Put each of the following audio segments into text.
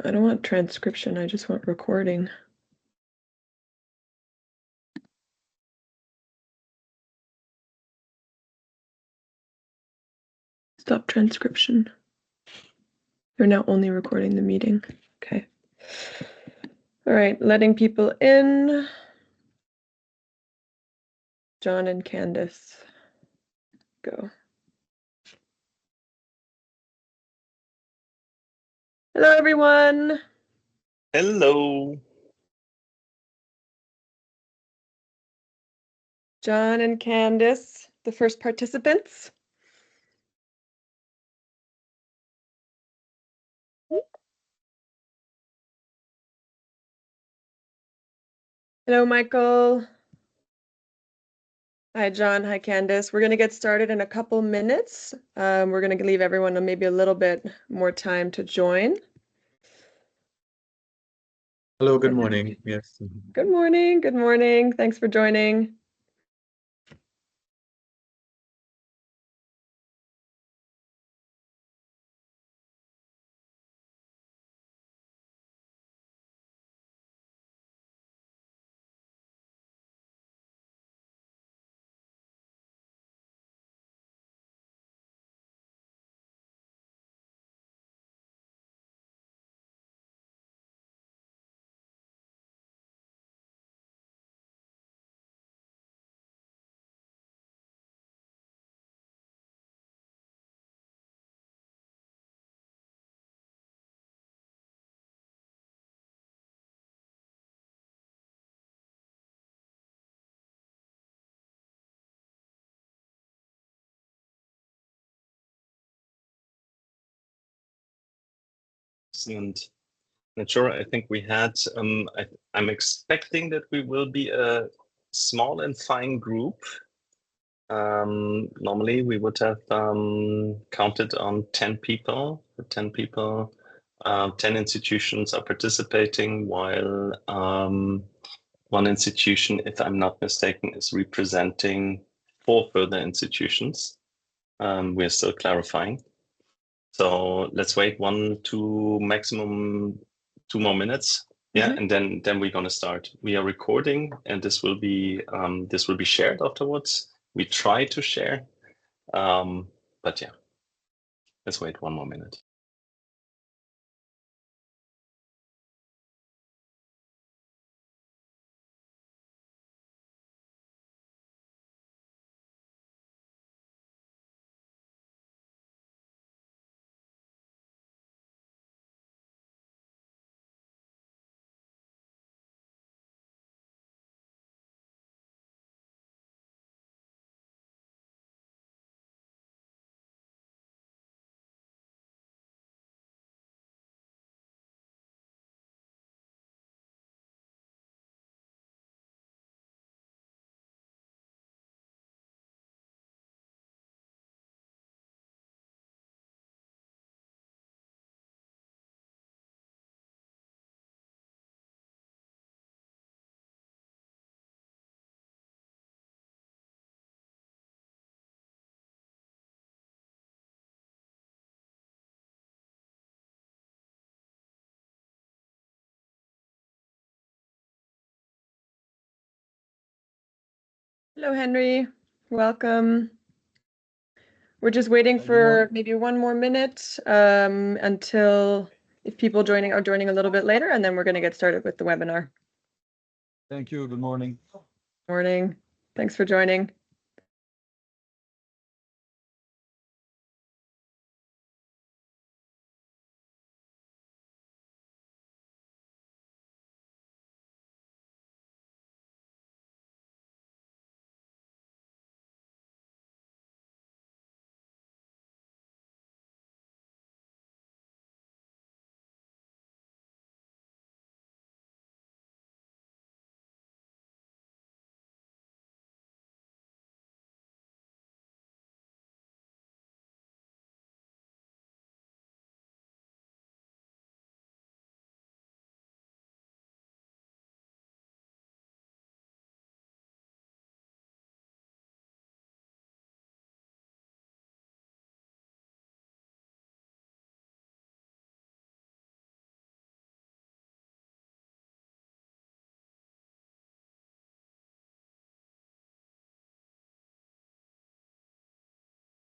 I don't want transcription, I just want recording. Stop transcription. You're now only recording the meeting. Okay. All right, letting people in. John and Candace, go. Hello, everyone. Hello. John and Candace, the first participants. Hello, Michael. Hi, John. Hi, Candace. We're going to get started in a couple minutes. We're going to leave everyone maybe a little bit more time to join. Hello, good morning. Yes. Good morning. Good morning. Thanks for joining. Excellent. Not sure. I think we had, I'm expecting that we will be a small and fine group. Normally we would have counted on 10 people. 10 people, 10 institutions are participating, while one institution, if I'm not mistaken, is representing 4 further institutions. We're still clarifying. So let's wait 1, 2, maximum 2 more minutes. Yeah, and then we're gonna start. We are recording, and this will be shared afterwards. We try to share, but yeah, let's wait 1 more minute. Hello, Henry. Welcome. We're just waiting for maybe 1 more minute until if people are joining a little bit later, and then we're going to get started with the webinar. Thank you. Good morning. Morning. Thanks for joining.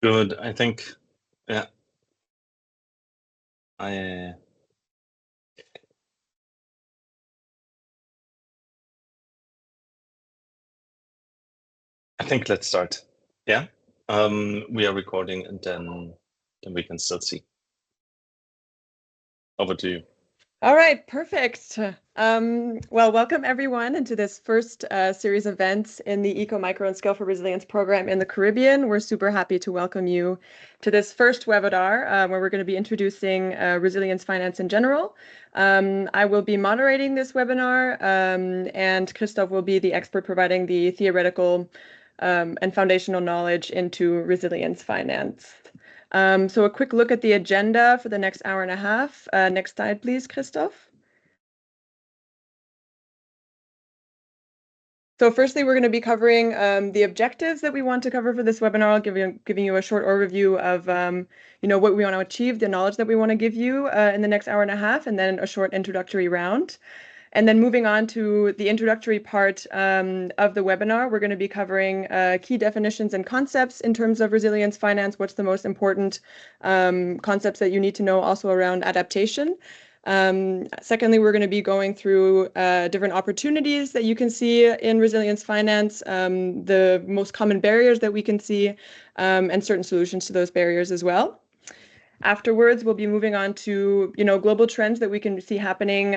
Good. I think, yeah. I think let's start. Yeah. We are recording, and then we can still see. Over to you. All right, perfect. Well, welcome everyone into this first series of events in the Eco, Micro, and Scale for Resilience program in the Caribbean. We're super happy to welcome you to this first webinar where we're going to be introducing resilience finance in general. I will be moderating this webinar, and Christoph will be the expert providing the theoretical and foundational knowledge into resilience finance. So a quick look at the agenda for the next hour and a half. Next slide, please, Christoph. So firstly, we're going to be covering the objectives that we want to cover for this webinar, giving you a short overview of what we want to achieve, the knowledge that we want to give you in the next hour and a half, and then a short introductory round. And then moving on to the introductory part of the webinar, we're going to be covering key definitions and concepts in terms of resilience finance, what's the most important concepts that you need to know also around adaptation. Secondly, we're going to be going through different opportunities that you can see in resilience finance, the most common barriers that we can see, and certain solutions to those barriers as well. Afterwards, we'll be moving on to, global trends that we can see happening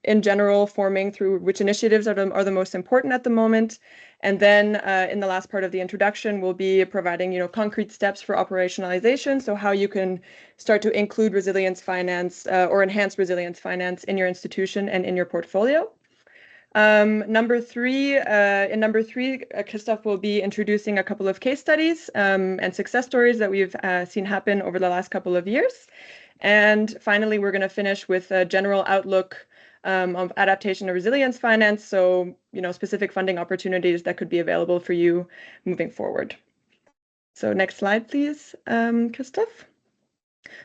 in general, forming through which initiatives are the most important at the moment. And then in the last part of the introduction, we'll be providing, concrete steps for operationalization. So how you can start to include resilience finance or enhance resilience finance in your institution and in your portfolio. In number three, Christoph will be introducing a couple of case studies and success stories that we've seen happen over the last couple of years. And finally, we're going to finish with a general outlook of adaptation and resilience finance. So, specific funding opportunities that could be available for you moving forward. So next slide, please, Christoph.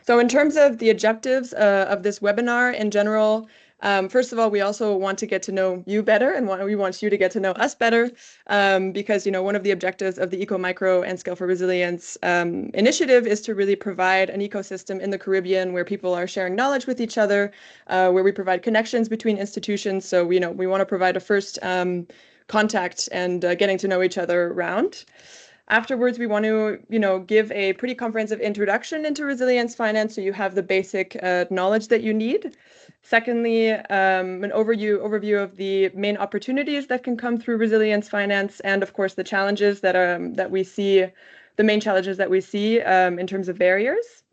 So in terms of the objectives of this webinar in general, first of all, we also want to get to know you better, and we want you to get to know us better, because one of the objectives of the Eco, Micro, and Scale for Resilience initiative is to really provide an ecosystem in the Caribbean where people are sharing knowledge with each other, where we provide connections between institutions. So we want to provide a first contact and getting to know each other round. Afterwards, we want to, give a pretty comprehensive introduction into resilience finance, so you have the basic knowledge that you need. Secondly, an overview of the main opportunities that can come through resilience finance, and of course the challenges that we see, the main challenges that we see in terms of barriers.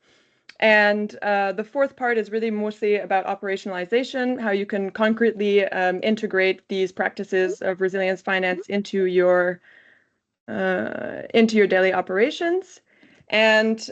And the fourth part is really mostly about operationalization, how you can concretely integrate these practices of resilience finance into your daily operations. And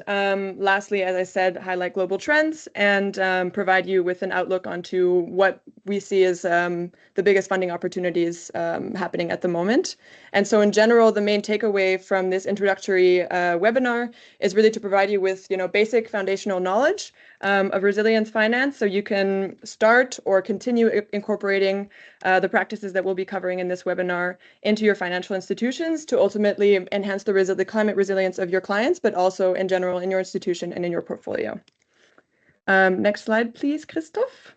lastly, as I said, highlight global trends and provide you with an outlook onto what we see as the biggest funding opportunities happening at the moment. And so in general, the main takeaway from this introductory webinar is really to provide you with, basic foundational knowledge of resilience finance, so you can start or continue incorporating the practices that we'll be covering in this webinar into your financial institutions to ultimately enhance the climate resilience of your clients, but also in general in your institution and in your portfolio. Next slide, please, Christoph.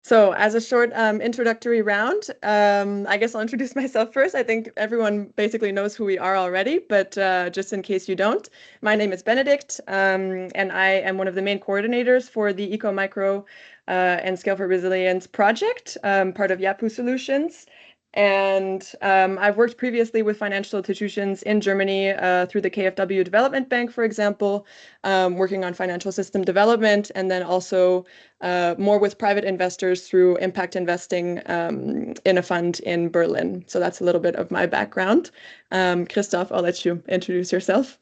So as a short introductory round, I guess I'll introduce myself first. I think everyone basically knows who we are already, but just in case you don't, my name is Benedict, and I am one of the main coordinators for the Eco, Micro, and Scale for Resilience project, part of Yapu Solutions. And I've worked previously with financial institutions in Germany through the KfW Development Bank, for example, working on financial system development, and then also more with private investors through impact investing in a fund in Berlin. So that's a little bit of my background. Christoph, I'll let you introduce yourself.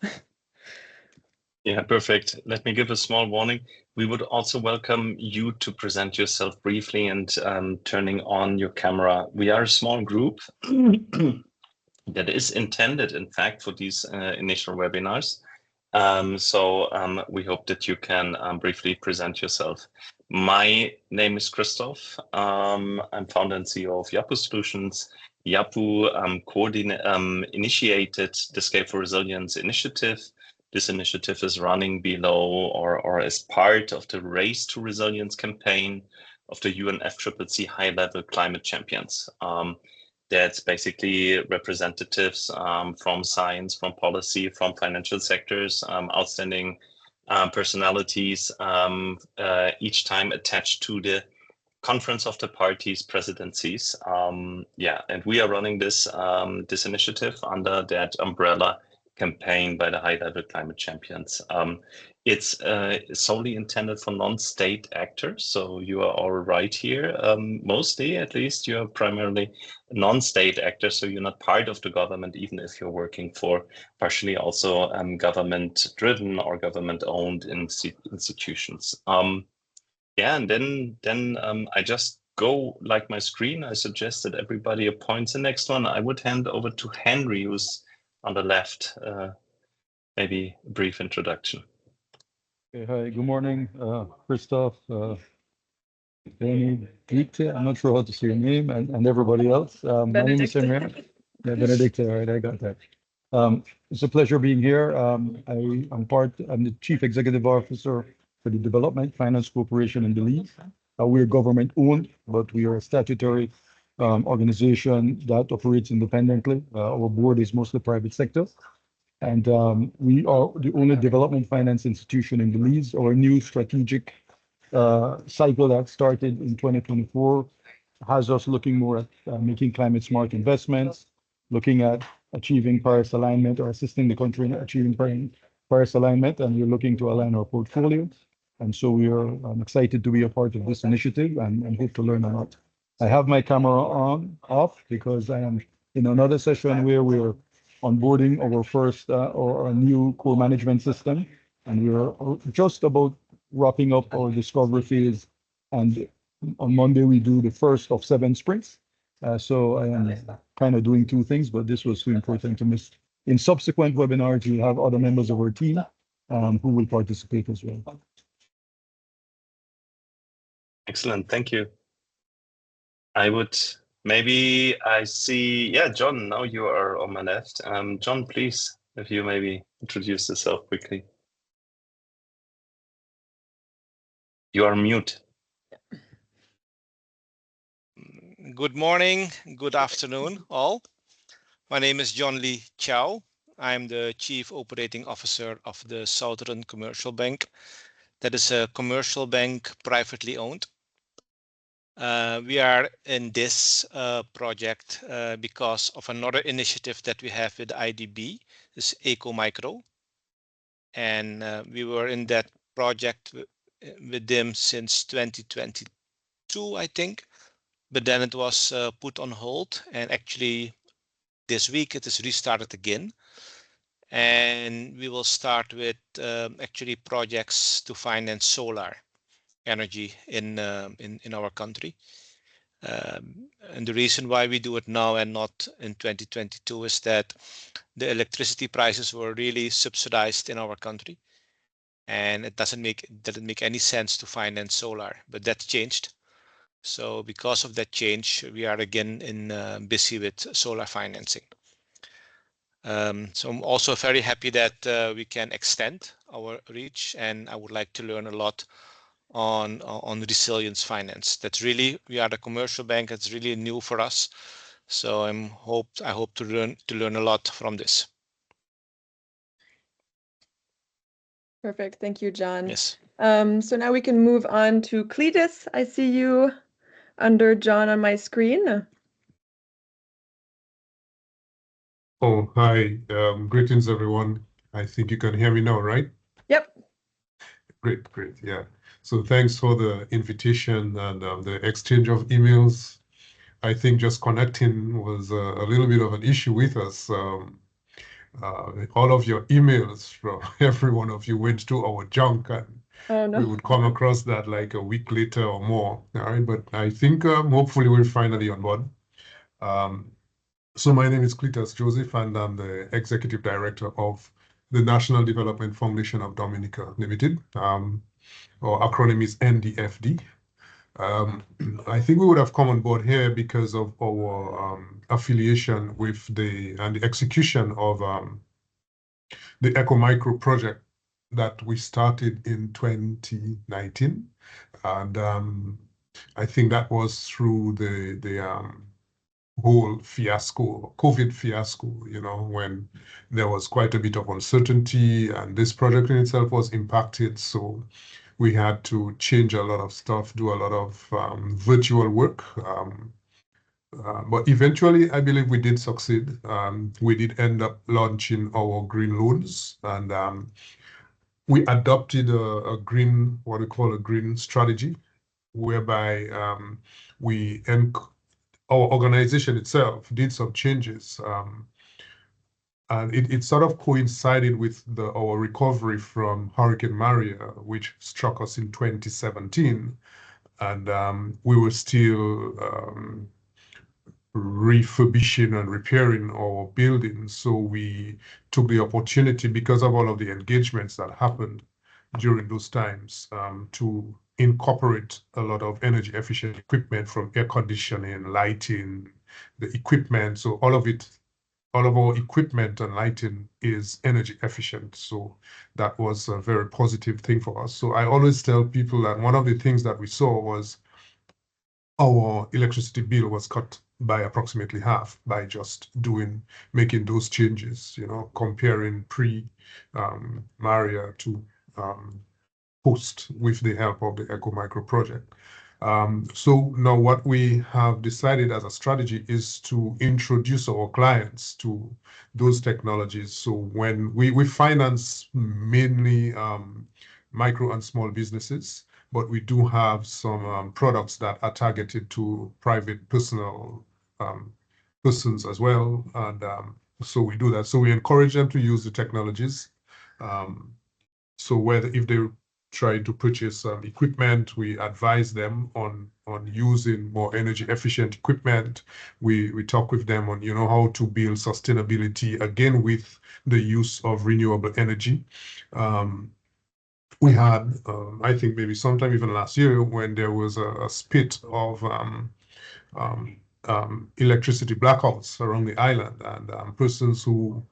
Yeah, perfect. Let me give a small warning. We would also welcome you to present yourself briefly and turning on your camera. We are a small group that is intended, in fact, for these initial webinars. So we hope that you can briefly present yourself. My name is Christoph. I'm founder and CEO of Yapu Solutions. YAPU initiated the Scale for Resilience initiative. This initiative is running below or as part of the Race to Resilience campaign of the UNFCCC High-Level Climate Champions. That's basically representatives from science, from policy, from financial sectors, outstanding personalities, each time attached to the Conference of the Parties presidencies. And we are running this initiative under that umbrella campaign by the High-Level Climate Champions. It's solely intended for non-state actors, so you are all right here. Mostly, at least, you are primarily non-state actors, so you're not part of the government, even if you're working for partially also government-driven or government-owned institutions. And then I just go like my screen. I suggest that everybody appoints the next one. I would hand over to Henry, who's on the left. Maybe a brief introduction. Okay, hi, good morning, Christoph, Benedicte, I'm not sure how to say your name, and everybody else. My name is Henry. Yeah, Benedicte, all right, I got that. It's a pleasure being here. I'm the Chief Executive Officer for the Development Finance Corporation in Belize. We're government owned, but we are a statutory organization that operates independently. Our board is mostly private sector. And we are the only development finance institution in Belize. Our new strategic cycle that started in 2024 has us looking more at making climate smart investments, looking at achieving Paris alignment or assisting the country in achieving Paris alignment, and we're looking to align our portfolio. And so we are excited to be a part of this initiative and hope to learn a lot. I have my camera off because I am in another session where we're onboarding our first or a new core management system, and we're just about wrapping up our discovery phase. And on Monday we do the first of 7 sprints. So I am kind of doing 2 things, but this was too important to miss. In subsequent webinars, we have other members of our team who will participate as well. Excellent, thank you. I see, John, now you are on my left. John, please, if you maybe introduce yourself quickly. You are mute. Good morning, good afternoon, all. My name is John Lee Chow. I'm the Chief Operating Officer of the Southern Commercial Bank. That is a commercial bank privately owned. We are in this project because of another initiative that we have with IDB, this Eco Micro. And we were in that project with them since 2022, I think. But then it was put on hold. And actually, this week it is restarted again. And we will start with actually projects to finance solar energy in our country. And the reason why we do it now and not in 2022 is that the electricity prices were really subsidized in our country, and it doesn't make any sense to finance solar, but that's changed. So because of that change, we are again busy with solar financing. So I'm also very happy that we can extend our reach, and I would like to learn a lot on resilience finance. That's really, we are the commercial bank. It's really new for us. So I hope to learn a lot from this. Perfect. Thank you, John. Yes. So now we can move on to Cletus. I see you under John on my screen. Oh, hi. Greetings, everyone. I think you can hear me now, right? Yep. Great. Yeah. So thanks for the invitation and the exchange of emails. I think just connecting was a little bit of an issue with us. All of your emails from every one of you went to our junk, and we would come across that like a week later or more. All right, but I think hopefully we're finally on board. So my name is Cletus Joseph, and I'm the Executive Director of the National Development Foundation of Dominica Limited. Our acronym is NDFD. I think we would have come on board here because of our affiliation with the execution of the EcoMicro project that we started in 2019, and I think that was through the whole fiasco, COVID fiasco, when there was quite a bit of uncertainty and this project in itself was impacted. So we had to change a lot of stuff, do a lot of virtual work. But eventually, I believe we did succeed. We did end up launching our green loans, and we adopted a green, what we call a green strategy, whereby our organization itself did some changes. And it sort of coincided with our recovery from Hurricane Maria, which struck us in 2017. And we were still refurbishing and repairing our buildings. So we took the opportunity, because of all of the engagements that happened during those times, to incorporate a lot of energy efficient equipment, from air conditioning, lighting, the equipment. So all of our equipment and lighting is energy efficient. So that was a very positive thing for us. So I always tell people that one of the things that we saw was our electricity bill was cut by approximately half by just making those changes, comparing pre-Maria to post, with the help of the EcoMicro project. So now what we have decided as a strategy is to introduce our clients to those technologies. So when we finance mainly micro and small businesses, but we do have some products that are targeted to private persons as well. And so we do that. So we encourage them to use the technologies. So if they try to purchase equipment, we advise them on using more energy efficient equipment. We talk with them on how to build sustainability, again with the use of renewable energy. We had, I think maybe sometime even last year, when there was a spate of electricity blackouts around the island, and persons who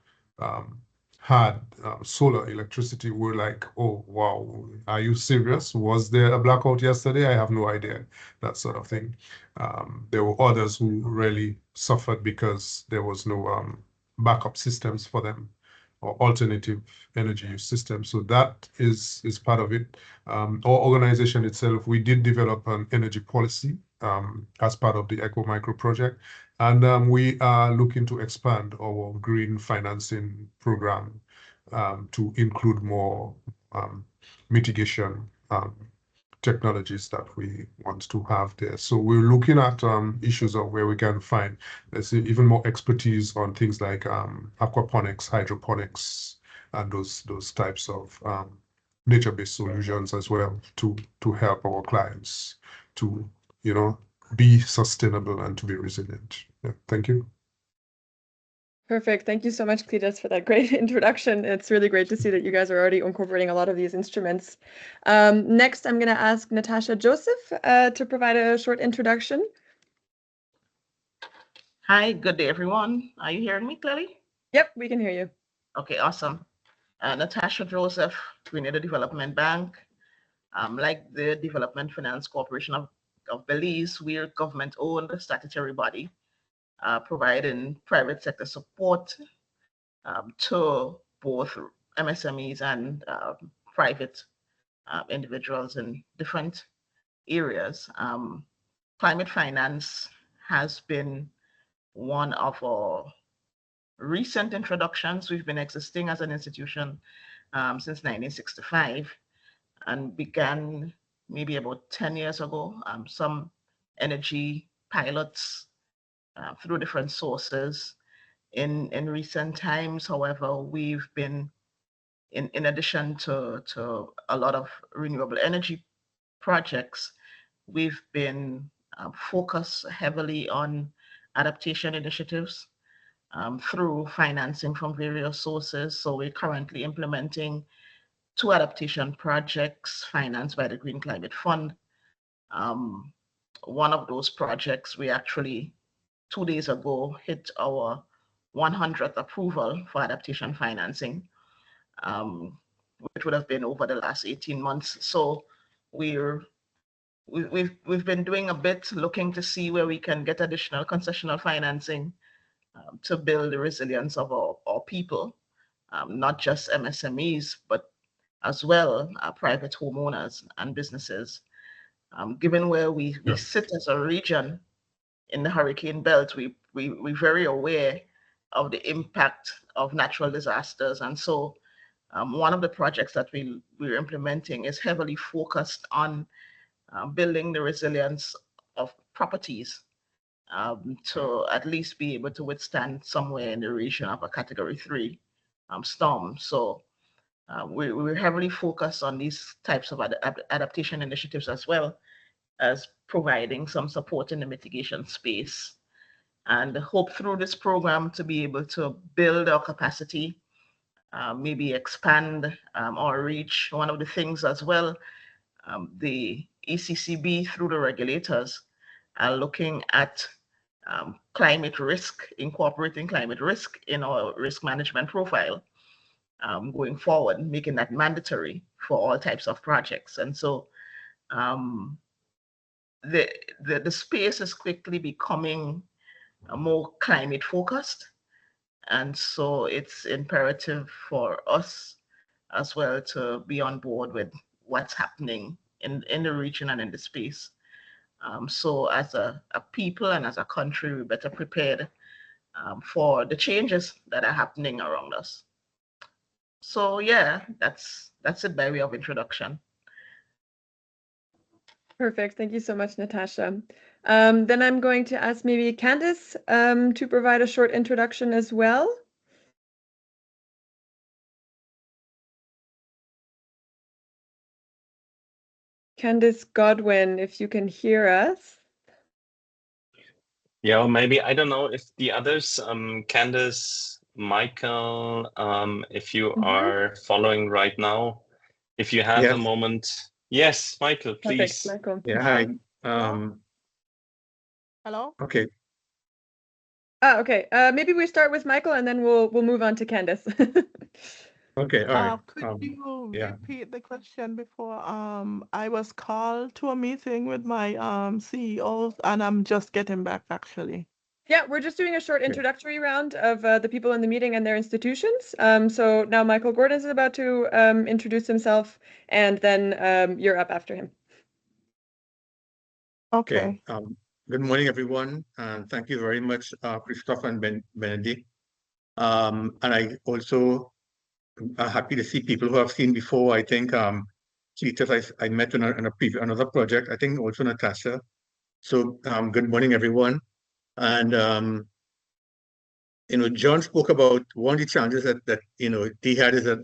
had solar electricity were like, oh, wow, are you serious? Was there a blackout yesterday? I have no idea, that sort of thing. There were others who really suffered because there was no backup systems for them, or alternative energy use systems. So that is part of it. Our organization itself, we did develop an energy policy as part of the EcoMicro project. And we are looking to expand our green financing program to include more mitigation technologies that we want to have there. So we're looking at issues of where we can find, let's say, even more expertise on things like aquaponics, hydroponics, and those types of nature-based solutions as well, to help our clients to be sustainable and to be resilient. Yeah, thank you. Perfect. Thank you so much, Cletus, for that great introduction. It's really great to see that you guys are already incorporating a lot of these instruments. Next, I'm going to ask Natasha Joseph to provide a short introduction. Hi, good day, everyone. Are you hearing me clearly? Yep, we can hear you. Okay, awesome. Natasha Joseph, Grenada Development Bank. Like the Development Finance Corporation of Belize, we're a government-owned statutory body providing private sector support to both MSMEs and private individuals in different areas. Climate finance has been one of our recent introductions. We've been existing as an institution since 1965 and began maybe about 10 years ago, some energy pilots through different sources. In recent times, however, we've been, in addition to a lot of renewable energy projects, we've been focused heavily on adaptation initiatives through financing from various sources. So we're currently implementing 2 adaptation projects financed by the Green Climate Fund. One of those projects, we actually 2 days ago hit our 100th approval for adaptation financing, which would have been over the last 18 months. So we've been doing a bit, looking to see where we can get additional concessional financing to build the resilience of our people, not just MSMEs, but as well private homeowners and businesses. Given where we sit as a region in the hurricane belt, we're very aware of the impact of natural disasters. And so one of the projects that we're implementing is heavily focused on building the resilience of properties to at least be able to withstand somewhere in the region of a Category 3 storm. So we're heavily focused on these types of adaptation initiatives, as well as providing some support in the mitigation space, and hope through this program to be able to build our capacity, maybe expand our reach. One of the things as well, the ECCB through the regulators are looking at climate risk, incorporating climate risk in our risk management profile going forward, making that mandatory for all types of projects. And so the space is quickly becoming more climate focused. And so it's imperative for us as well to be on board with what's happening in the region and in the space. So as a people and as a country, we're better prepared for the changes that are happening around us. So yeah, that's it by way of introduction. Perfect. Thank you so much, Natasha. Then I'm going to ask maybe Candice to provide a short introduction as well. Candice Godwin, if you can hear us. Yeah, or maybe, I don't know if the others, Candice, Michael, if you are following right now, if you have a moment. Yes, Michael, please. Perfect, Michael. Yeah, hi. Hello? Okay. Okay. Maybe we start with Michael and then we'll move on to Candice. Okay, all right. Could you repeat the question before? I was called to a meeting with my CEOs and I'm just getting back actually. Yeah, we're just doing a short introductory round of the people in the meeting and their institutions. So now Michael Gordon is about to introduce himself, and then you're up after him. Okay. Good morning, everyone, and thank you very much, Christophe and Benedict. And I also am happy to see people who I've seen before. I think Cletus, I met in another project. I think also Natasha. So good morning, everyone. And John spoke about one of the challenges that they had is that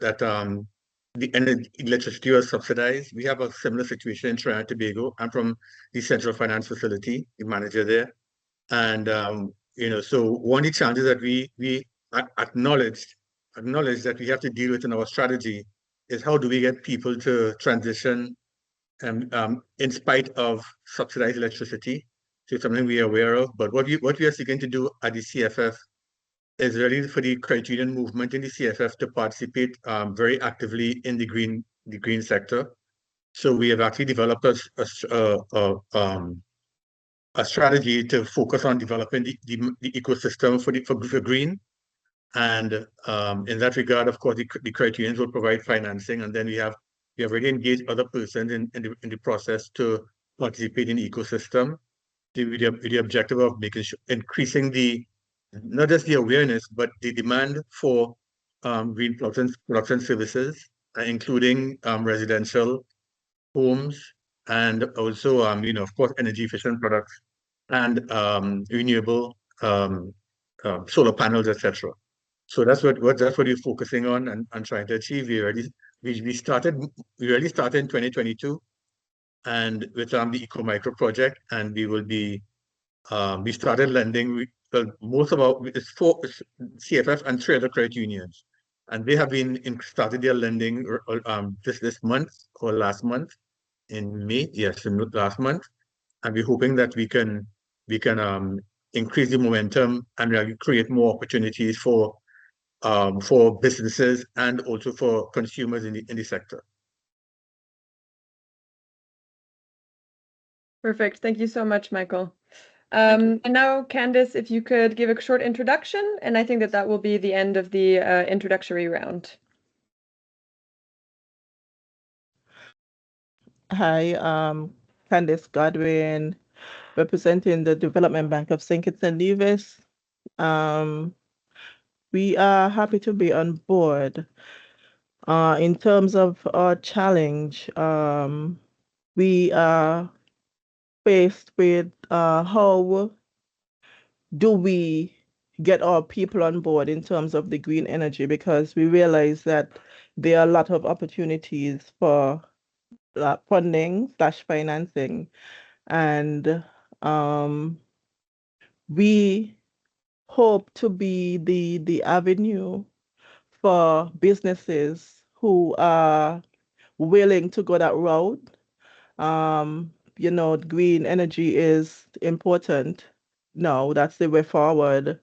the electricity was subsidized. We have a similar situation in Trinidad and Tobago. I'm from the Central Finance Facility, the manager there. And so one of the challenges that we acknowledged that we have to deal with in our strategy is how do we get people to transition in spite of subsidized electricity. So it's something we are aware of. But what we are seeking to do at the CFF is really for the credit union movement in the CFF to participate very actively in the green sector. So we have actually developed a strategy to focus on developing the ecosystem for green. And in that regard, of course, the credit unions will provide financing, and then we have already engaged other persons in the process to participate in the ecosystem with the objective of increasing not just the awareness, but the demand for green production services, including residential homes, and also, of course, energy efficient products and renewable solar panels, etc. So that's what we're focusing on and trying to achieve. We really started in 2022, and with the Eco Micro project, and we started lending. Most of it's 4 CFF and 3 other credit unions, and they have started their lending this month or last month. May, yes, in last month, and we're hoping that we can increase the momentum and really create more opportunities for businesses and also for consumers in the sector. Perfect. Thank you so much, Michael. And now, Candice, if you could give a short introduction, and I think that that will be the end of the introductory round. Hi, Candice Godwin, representing the Development Bank of St. Kitts and Nevis. We are happy to be on board. In terms of our challenge, we are faced with how do we get our people on board in terms of the green energy, because we realize that there are a lot of opportunities for funding/financing, and we hope to be the avenue for businesses who are willing to go that route. Green energy is important. No, that's the way forward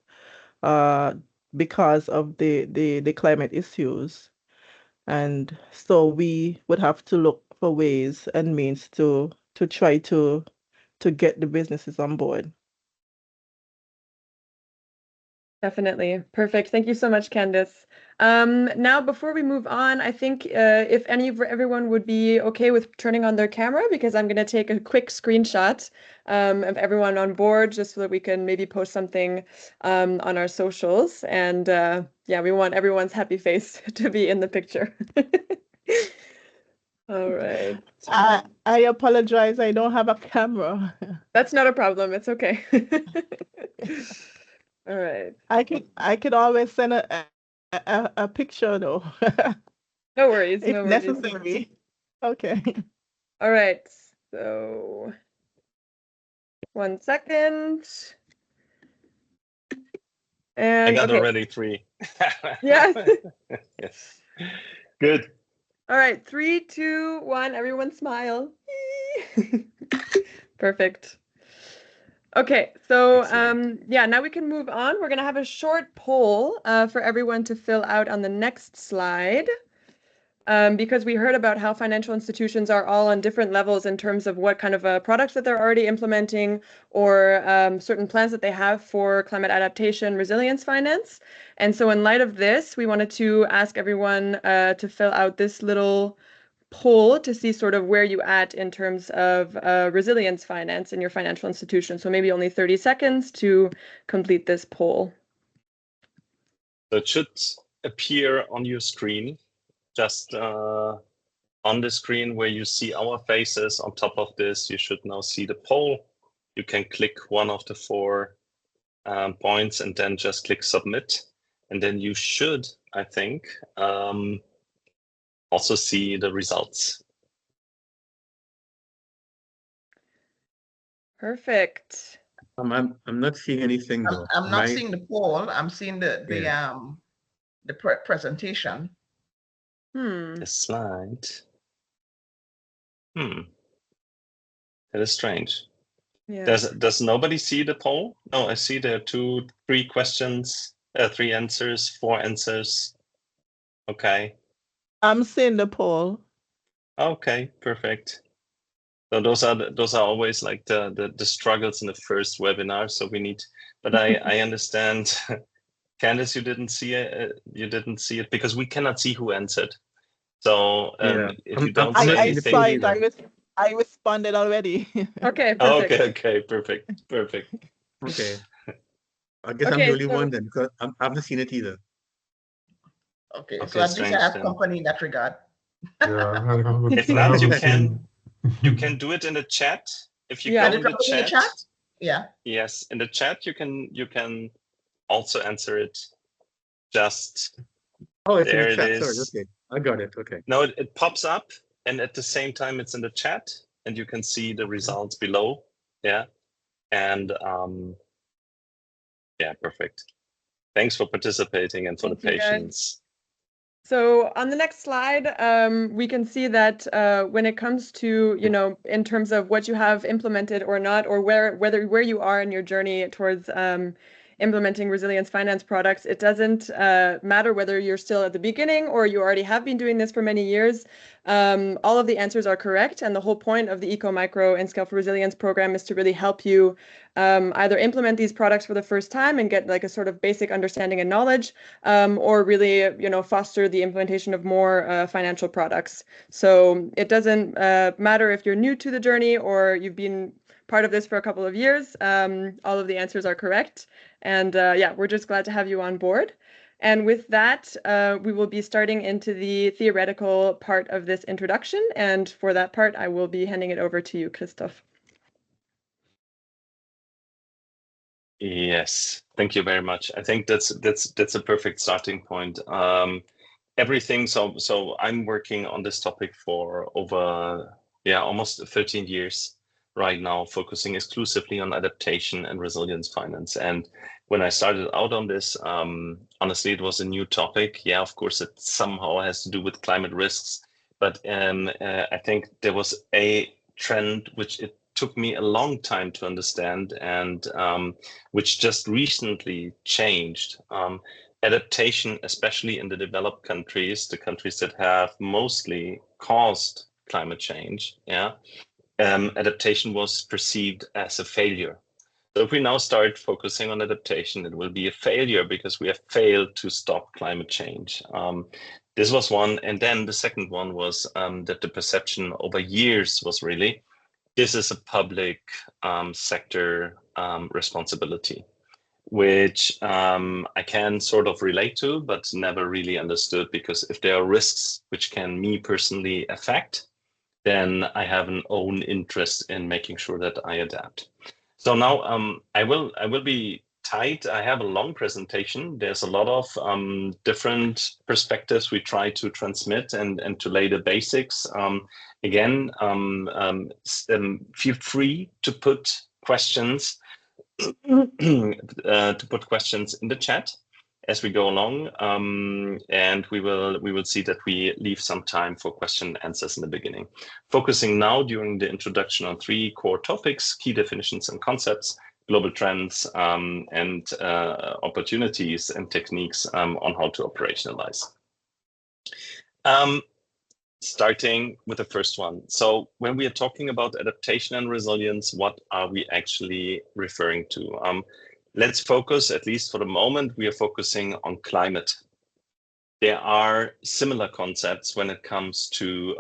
because of the climate issues. And so we would have to look for ways and means to try to get the businesses on board. Definitely. Perfect. Thank you so much, Candice. Now, before we move on, I think if everyone would be okay with turning on their camera, because I'm going to take a quick screenshot of everyone on board, just so that we can maybe post something on our socials. And yeah, we want everyone's happy face to be in the picture. All right. I apologize. I don't have a camera. That's not a problem. It's okay. All right. I could always send a picture though. No worries. If No worries. necessary. Okay. All right. So 1 second. And I got okay. already 3. Yes. Yes. Good. All right. 3, 2, 1. Everyone smile. Perfect. Okay, so yeah, now we can move on. We're going to have a short poll for everyone to fill out on the next slide, because we heard about how financial institutions are all on different levels in terms of what kind of products that they're already implementing, or certain plans that they have for climate adaptation resilience finance. And so in light of this, we wanted to ask everyone to fill out this little poll to see sort of where you at in terms of resilience finance in your financial institution. So maybe only 30 seconds to complete this poll. So it should appear on your screen, just on the screen where you see our faces. On top of this, you should now see the poll. You can click one of the 4 points and then just click submit. And then you should, I think, also see the results. Perfect. I'm not seeing anything though. I'm not seeing the poll. I'm seeing the presentation. The slide. That is strange. Yeah. Does nobody see the poll? No, I see there are 3 questions, 3 answers, 4 answers. Okay. I'm seeing the poll. Okay, perfect. So those are always like the struggles in the first webinar. So we need, but I understand, Candice, you didn't see it because we cannot see who answered. So if you don't see anything, I responded already. Okay. Perfect. Okay, perfect. Okay. I guess I'm the only one then, because I haven't seen it either. Okay, so at least I have company in that regard. Yeah, if not, you can do it in the chat. If you go in the chat. Yeah. Yes, in the chat you can also answer it. Just it's there in the chat. it is. Sorry, okay, I got it. Okay. No, it pops up, and at the same time it's in the chat, and you can see the results below. Yeah, and yeah, perfect. Thanks for participating and for the patience. So on the next slide, we can see that when it comes to, in terms of what you have implemented or not, or where you are in your journey towards implementing resilience finance products, it doesn't matter whether you're still at the beginning or you already have been doing this for many years. All of the answers are correct. And the whole point of the Eco, Micro, and Scale for Resilience program is to really help you either implement these products for the first time and get like a sort of basic understanding and knowledge, or really, foster the implementation of more financial products. So it doesn't matter if you're new to the journey or you've been part of this for a couple of years. All of the answers are correct. And yeah, we're just glad to have you on board. And with that, we will be starting into the theoretical part of this introduction. And for that part, I will be handing it over to you, Christoph. Yes, thank you very much. I think that's a perfect starting point. Everything. So I'm working on this topic for over almost 13 years right now, focusing exclusively on adaptation and resilience finance. And when I started out on this, honestly, it was a new topic. Yeah, of course, it somehow has to do with climate risks, but I think there was a trend which it took me a long time to understand, and which just recently changed. Adaptation, especially in the developed countries, the countries that have mostly caused climate change, adaptation was perceived as a failure. So if we now start focusing on adaptation, it will be a failure because we have failed to stop climate change. This was one. And then the second one was that the perception over years was really, this is a public sector responsibility, which I can sort of relate to, but never really understood, because if there are risks which can me personally affect, then I have an own interest in making sure that I adapt. So now I will be tight. I have a long presentation. There's a lot of different perspectives we try to transmit and to lay the basics. Again, feel free to put questions in the chat as we go along, and we will see that we leave some time for question and answers in the beginning. Focusing now during the introduction on 3 core topics: key definitions and concepts, global trends, and opportunities and techniques on how to operationalize. Starting with the first one. So when we are talking about adaptation and resilience, what are we actually referring to? Let's focus, at least for the moment, we are focusing on climate. There are similar concepts when it comes to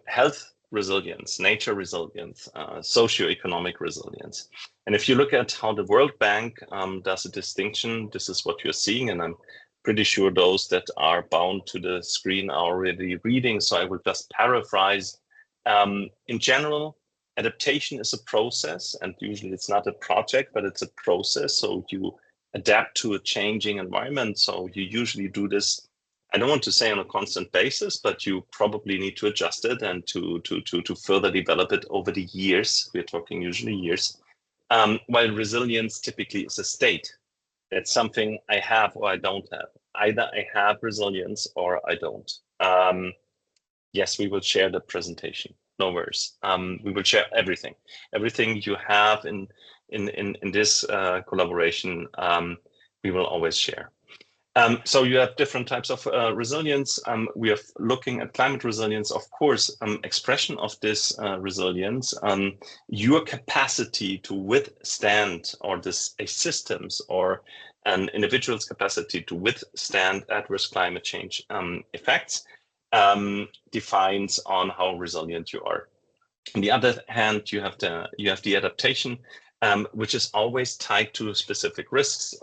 health resilience, nature resilience, socioeconomic resilience. And if you look at how the World Bank does a distinction, this is what you're seeing, and I'm pretty sure those that are bound to the screen are already reading, so I will just paraphrase. In general, adaptation is a process, and usually it's not a project, but it's a process. So you adapt to a changing environment. So you usually do this, I don't want to say on a constant basis, but you probably need to adjust it and to further develop it over the years. We're talking usually years. While resilience typically is a state. That's something I have or I don't have. Either I have resilience or I don't. Yes, we will share the presentation. No worries. We will share everything you have in this collaboration. We will always share. So you have different types of resilience. We are looking at climate resilience, of course, expression of this resilience, your capacity to withstand, or a system's or an individual's capacity to withstand adverse climate change effects, defines on how resilient you are. On the other hand, you have the adaptation, which is always tied to specific risks,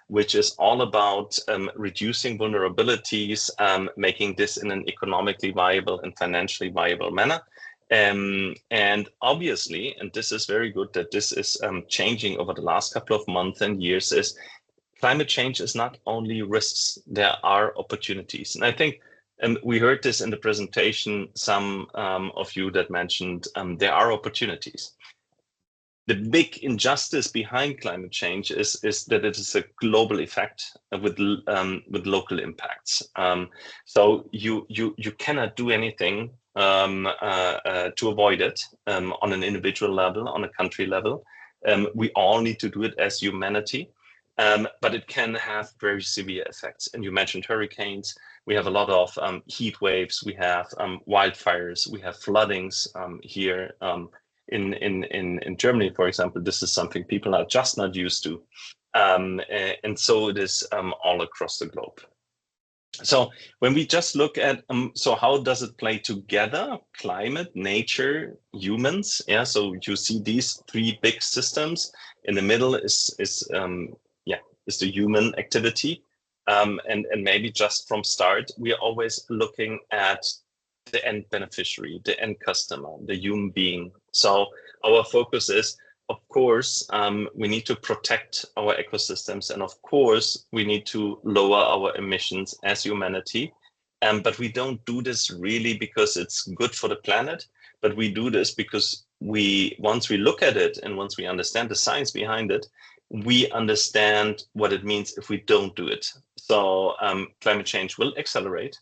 which is all about reducing vulnerabilities, making this in an economically viable and financially viable manner. And obviously, and this is very good that this is changing over the last couple of months and years, is climate change is not only risks, there are opportunities. And I think we heard this in the presentation, some of you that mentioned there are opportunities. The big injustice behind climate change is that it is a global effect with local impacts. So you cannot do anything to avoid it on an individual level, on a country level. We all need to do it as humanity, but it can have very severe effects. And you mentioned hurricanes. We have a lot of heat waves. We have wildfires. We have floodings here. In Germany, for example, this is something people are just not used to. And so it is all across the globe. So when we just look at, so how does it play together? Climate, nature, humans. Yeah, so you see these three big systems. In the middle is the human activity. And maybe just from start, we are always looking at the end beneficiary, the end customer, the human being. So our focus is, of course, we need to protect our ecosystems, and of course, we need to lower our emissions as humanity. But we don't do this really because it's good for the planet, but we do this because once we look at it and once we understand the science behind it, we understand what it means if we don't do it. So climate change will accelerate.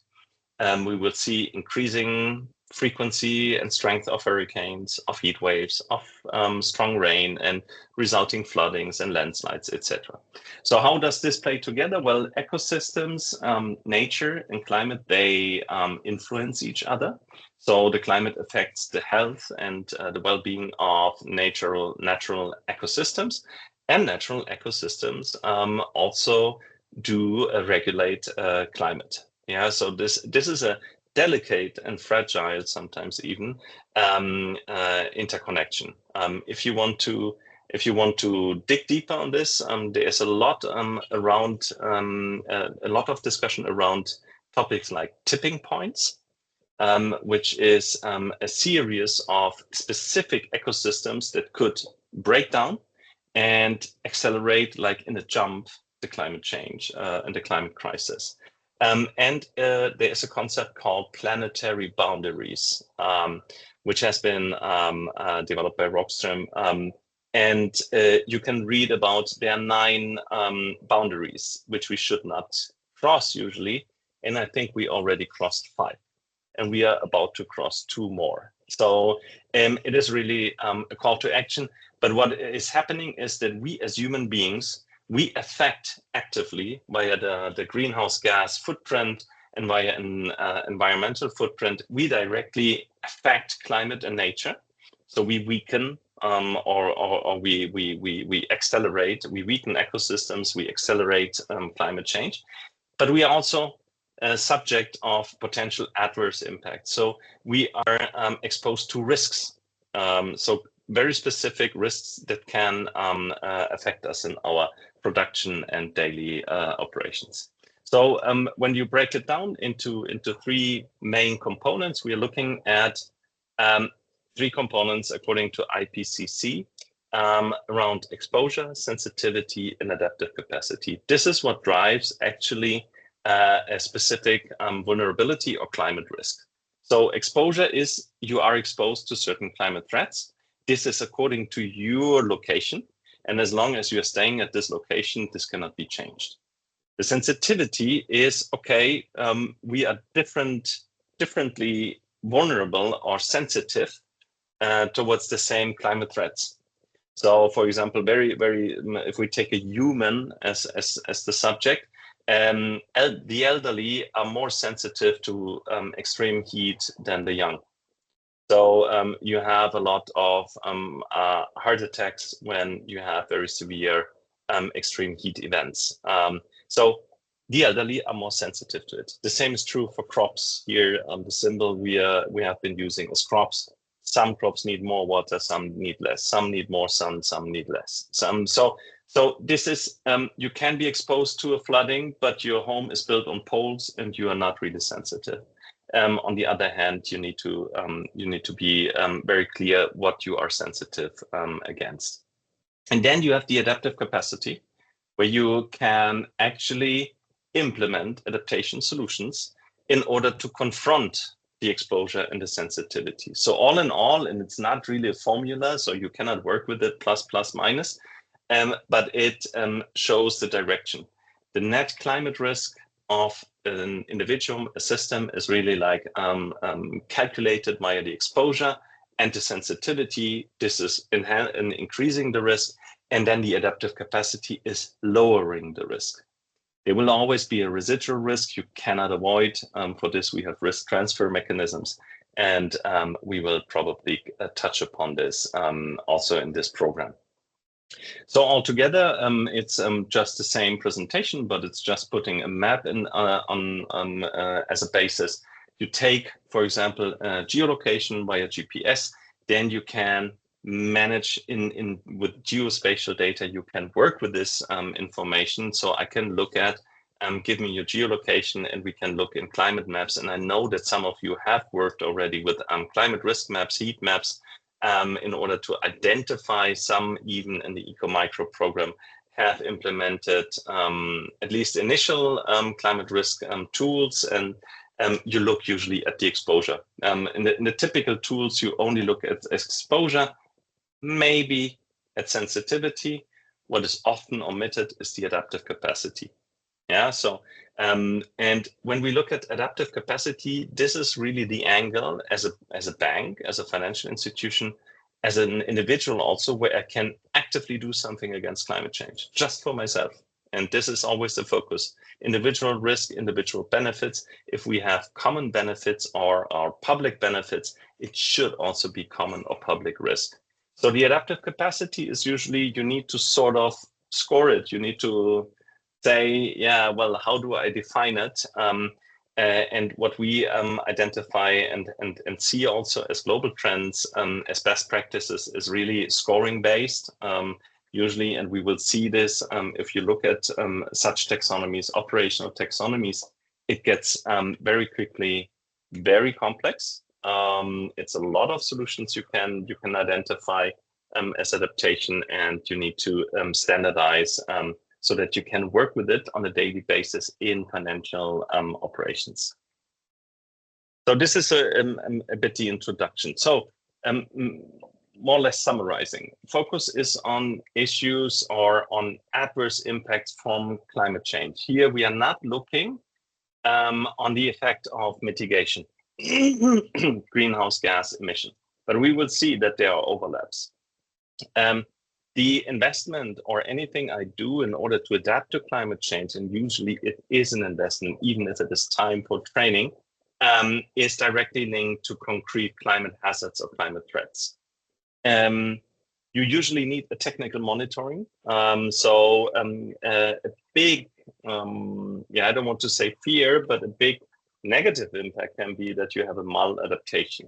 We will see increasing frequency and strength of hurricanes, of heat waves, of strong rain and resulting floodings and landslides, etc. So how does this play together? Well, ecosystems, nature and climate, they influence each other. So the climate affects the health and the well-being of natural ecosystems, and natural ecosystems also do regulate climate. Yeah, so this is a delicate and fragile, sometimes even, interconnection. If you want to dig deeper on this, there's a lot around a lot of discussion around topics like tipping points, which is a series of specific ecosystems that could break down and accelerate, like in a jump, the climate change and the climate crisis. And there is a concept called planetary boundaries, which has been developed by Rågström. And you can read about there are 9 boundaries which we should not cross usually. And I think we already crossed 5. And we are about to cross 2 more. So it is really a call to action. But what is happening is that we as human beings, we affect actively via the greenhouse gas footprint and via an environmental footprint, we directly affect climate and nature. So we weaken or we accelerate, we weaken ecosystems, we accelerate climate change. But we are also subject of potential adverse impact. So we are exposed to risks. So very specific risks that can affect us in our production and daily operations. So when you break it down into 3 main components, we are looking at 3 components according to IPCC around exposure, sensitivity, and adaptive capacity. This is what drives actually a specific vulnerability or climate risk. So exposure is you are exposed to certain climate threats. This is according to your location. And as long as you're staying at this location, this cannot be changed. The sensitivity is, okay, we are differently vulnerable or sensitive towards the same climate threats. So for example, if we take a human as the subject, the elderly are more sensitive to extreme heat than the young. So you have a lot of heart attacks when you have very severe extreme heat events. So the elderly are more sensitive to it. The same is true for crops. Here on the symbol we have been using as crops. Some crops need more water, some need less. Some need more sun, some need less. So this is, you can be exposed to a flooding, but your home is built on poles and you are not really sensitive. On the other hand, you need to be very clear what you are sensitive against. And then you have the adaptive capacity, where you can actually implement adaptation solutions in order to confront the exposure, and the sensitivity. So all in all, and it's not really a formula, so you cannot work with it plus, plus, minus, but it shows the direction. The net climate risk of an individual, a system, is really like calculated via the exposure, and the sensitivity, this is increasing the risk, and then the adaptive capacity is lowering the risk. There will always be a residual risk you cannot avoid. For this, we have risk transfer mechanisms, and we will probably touch upon this also in this program. So altogether, it's just the same presentation, but it's just putting a map in as a basis. You take, for example, geolocation via GPS, then you can manage with geospatial data. You can work with this information. So I can look at, give me your geolocation, and we can look in climate maps. And I know that some of you have worked already with climate risk maps, heat maps, in order to identify. Some even in the EcoMicro program have implemented at least initial climate risk tools, and you look usually at the exposure. In the typical tools, you only look at exposure, maybe at sensitivity. What is often omitted is the adaptive capacity. Yeah, so and when we look at adaptive capacity, this is really the angle as a bank, as a financial institution, as an individual also, where I can actively do something against climate change just for myself. And this is always the focus: individual risk, individual benefits. If we have common benefits or public benefits, it should also be common or public risk. So the adaptive capacity is usually, you need to sort of score it. You need to say, yeah, well, how do I define it? And what we identify and see also as global trends, as best practices, is really scoring based, usually. And we will see this if you look at such taxonomies, operational taxonomies, it gets very quickly very complex. It's a lot of solutions you can identify as adaptation, and you need to standardize so that you can work with it on a daily basis in financial operations. So this is a bit the introduction. So more or less summarizing, focus is on issues or on adverse impacts from climate change. Here we are not looking on the effect of mitigation, greenhouse gas emission, but we will see that there are overlaps. The investment or anything I do in order to adapt to climate change, and usually it is an investment, even if it is time for training, is directly linked to concrete climate hazards or climate threats. You usually need a technical monitoring. A big, I don't want to say fear, but a big negative impact can be that you have a maladaptation.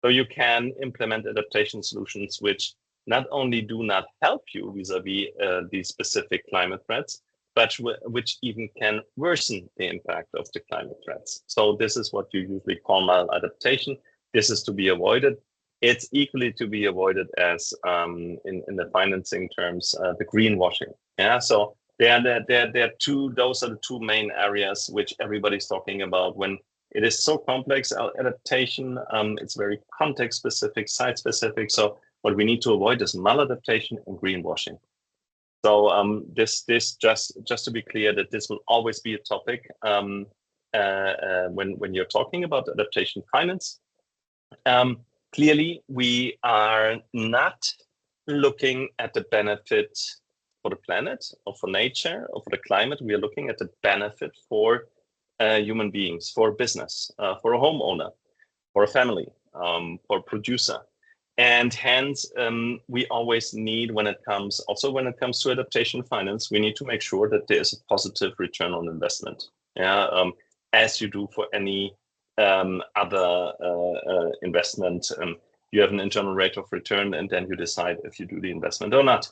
So you can implement adaptation solutions which not only do not help you vis-a-vis these specific climate threats, but which even can worsen the impact of the climate threats. So this is what you usually call maladaptation. This is to be avoided. It's equally to be avoided as in the financing terms, the greenwashing. Yeah, so those are the two main areas which everybody's talking about when it is so complex. Adaptation, it's very context specific, site specific. So what we need to avoid is maladaptation and greenwashing. So this just to be clear that this will always be a topic when you're talking about adaptation finance. Clearly, we are not looking at the benefit for the planet or for nature or for the climate. We are looking at the benefit for human beings, for business, for a homeowner, for a family, for a producer. And hence, we always need, when it comes to adaptation finance, we need to make sure that there is a positive return on investment. Yeah, as you do for any other investment. You have an internal rate of return, and then you decide if you do the investment or not.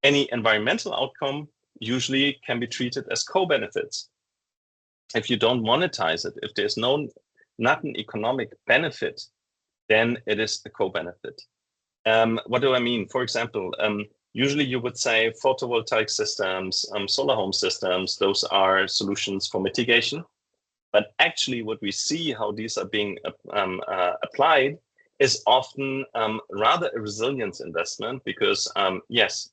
Any environmental outcome usually can be treated as co-benefits. If you don't monetize it, if there's not an economic benefit, then it is a co-benefit. What do I mean? For example, usually you would say photovoltaic systems, solar home systems, those are solutions for mitigation. But actually what we see how these are being applied is often rather a resilience investment because yes,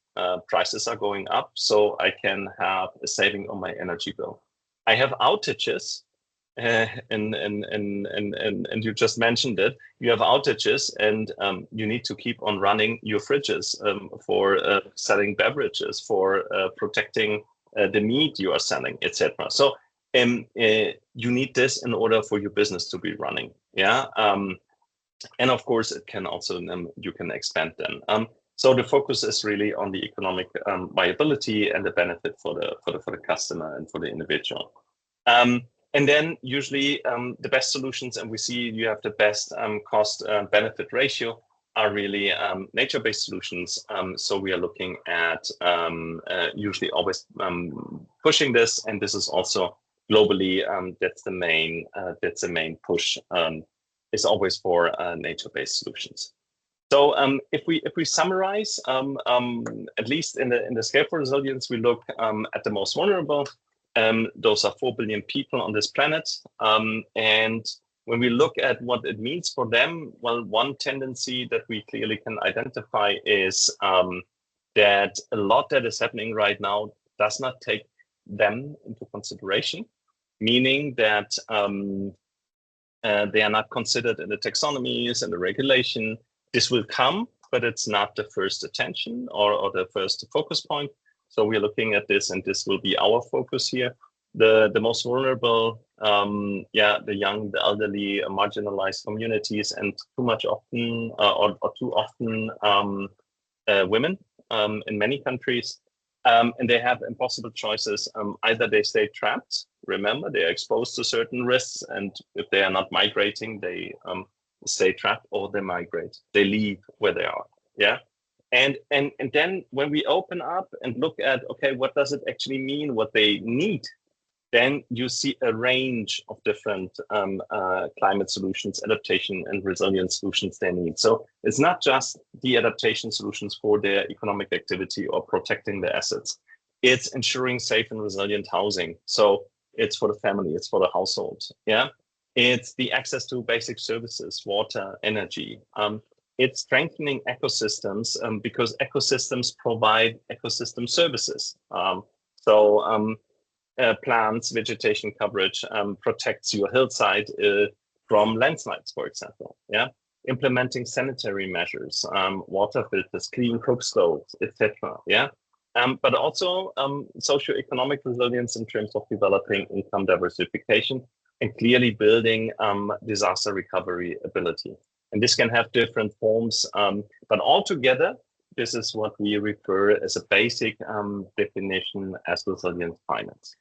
prices are going up, so I can have a saving on my energy bill. I have outages, and you just mentioned it. You have outages, and you need to keep on running your fridges for selling beverages, for protecting the meat you are selling, etc. So you need this in order for your business to be running. Yeah. And of course, it can also you can expand them. So the focus is really on the economic viability and the benefit for the customer and for the individual. And then usually the best solutions, and we see you have the best cost benefit ratio, are really nature-based solutions. So we are looking at usually always pushing this, and this is also globally that's the main push. Is always for nature-based solutions. So if we summarize, at least in the scale for resilience, we look at the most vulnerable. Those are 4 billion people on this planet. And when we look at what it means for them, well, one tendency that we clearly can identify is that a lot that is happening right now does not take them into consideration, meaning that they are not considered in the taxonomies and the regulation. This will come, but it's not the first attention or the first focus point. So we're looking at this, and this will be our focus here. The most vulnerable, the young, the elderly, marginalized communities, and too often women in many countries. And they have impossible choices. Either they stay trapped. Remember, they are exposed to certain risks, and if they are not migrating, they stay trapped, or they migrate. They leave where they are. Yeah, and then when we open up and look at, okay, what does it actually mean? What they need? Then you see a range of different climate solutions, adaptation and resilience solutions they need. So it's not just the adaptation solutions for their economic activity or protecting their assets. It's ensuring safe and resilient housing. So it's for the family, it's for the household. Yeah, it's the access to basic services, water, energy. It's strengthening ecosystems because ecosystems provide ecosystem services. Plants, vegetation coverage protects your hillside from landslides, for example. Yeah, implementing sanitary measures, water filters, clean cook stoves, etc. Yeah, but also socioeconomic resilience in terms of developing income diversification and clearly building disaster recovery ability. And this can have different forms, but altogether, this is what we refer as a basic definition as resilient finance.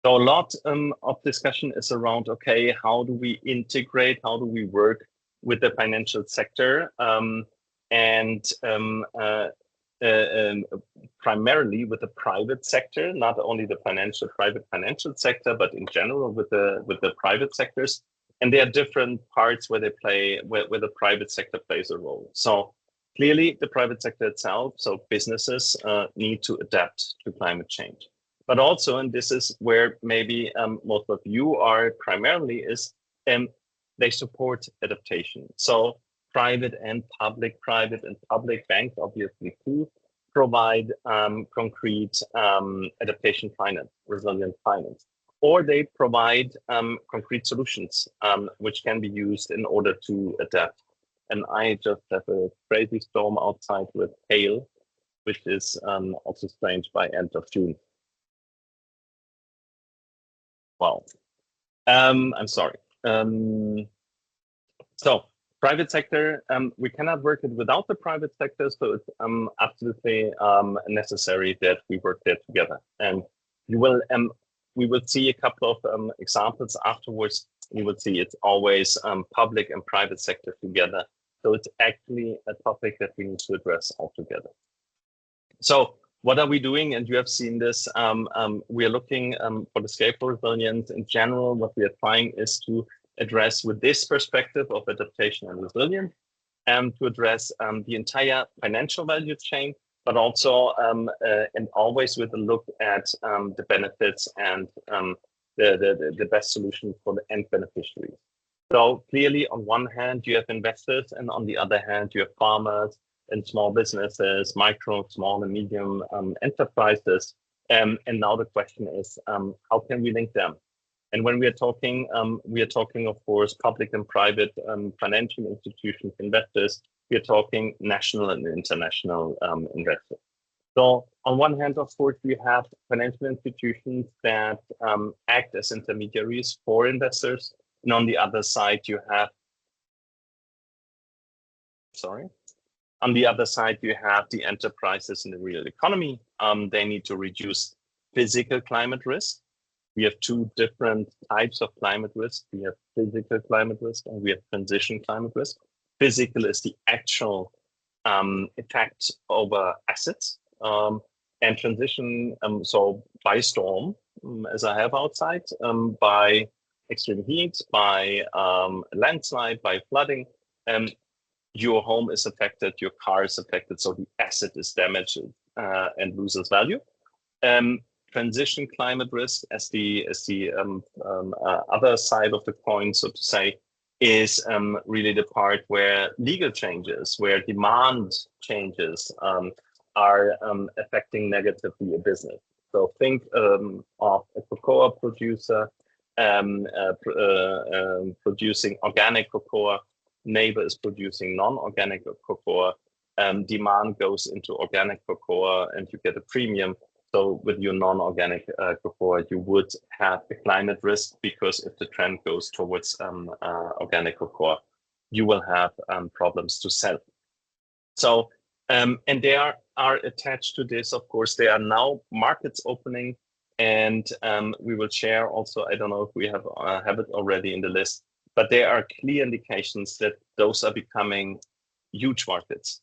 So a lot of discussion is around, okay, how do we integrate, how do we work with the financial sector primarily with the private sector, not only the private financial sector, but in general with the private sectors. And there are different parts where they play, where the private sector plays a role. So clearly the private sector itself, so businesses need to adapt to climate change. But also, and this is where maybe most of you are primarily, is they support adaptation. So private and public banks obviously too provide concrete adaptation finance, resilient finance, or they provide concrete solutions which can be used in order to adapt. And I just have a crazy storm outside with hail, which is also strange by end of June. Wow. I'm sorry. So private sector, we cannot work it without the private sector. So it's absolutely necessary that we work there together. And you will, we will see a couple of examples afterwards. You will see it's always public and private sector together. So it's actually a topic that we need to address all together. So what are we doing? And you have seen this. We are looking for the scale for resilience in general. What we are trying is to address with this perspective of adaptation and resilience, and to address the entire financial value chain, but also and always with a look at the benefits and the best solution for the end beneficiaries. So clearly, on one hand, you have investors, and on the other hand, you have farmers and small businesses, micro, small, and medium enterprises. And now the question is, how can we link them? And when we are talking, of course, public and private financial institutions, investors. We are talking national and international investors. So on one hand, of course, we have financial institutions that act as intermediaries for investors. And on the other side, you have, on the other side, you have the enterprises in the real economy. They need to reduce physical climate risk. We have two different types of climate risk. We have physical climate risk and we have transition climate risk. Physical is the actual effect over assets, and transition, so by storm, as I have outside, by extreme heat, by landslide, by flooding, your home is affected, your car is affected, so the asset is damaged and loses value. Transition climate risk, as the other side of the coin, so to say, is really the part where legal changes, where demand changes are affecting negatively a business. So think of a cocoa producer producing organic cocoa, neighbor is producing non-organic cocoa, demand goes into organic cocoa and you get a premium. So with your non-organic cocoa, you would have a climate risk, because if the trend goes towards organic cocoa, you will have problems to sell. So, and they are attached to this, of course, there are now markets opening, and we will share also, I don't know if we have it already in the list, but there are clear indications that those are becoming huge markets.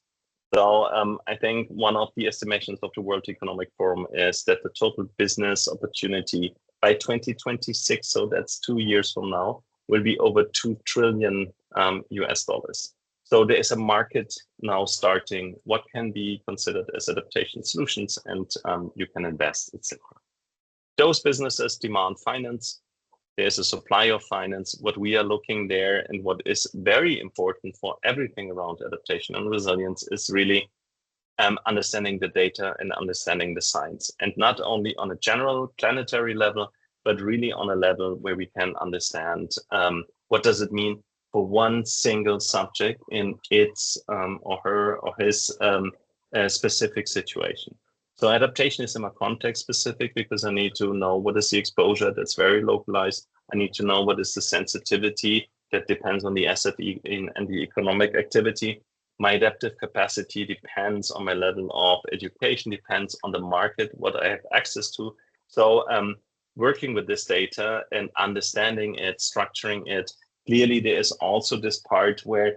So I think one of the estimations of the World Economic Forum is that the total business opportunity by 2026, so that's 2 years from now, will be over $2 trillion US dollars. So there is a market now starting what can be considered as adaptation solutions, and you can invest, etc. Those businesses demand finance. There's a supply of finance. What we are looking there, and what is very important for everything around adaptation and resilience, is really understanding the data and understanding the science, and not only on a general planetary level, but really on a level where we can understand what does it mean for one single subject in its or her or his specific situation. So adaptation is in my context specific, because I need to know what is the exposure that's very localized. I need to know what is the sensitivity that depends on the asset and the economic activity. My adaptive capacity depends on my level of education, depends on the market, what I have access to. So working with this data and understanding it, structuring it, clearly there is also this part where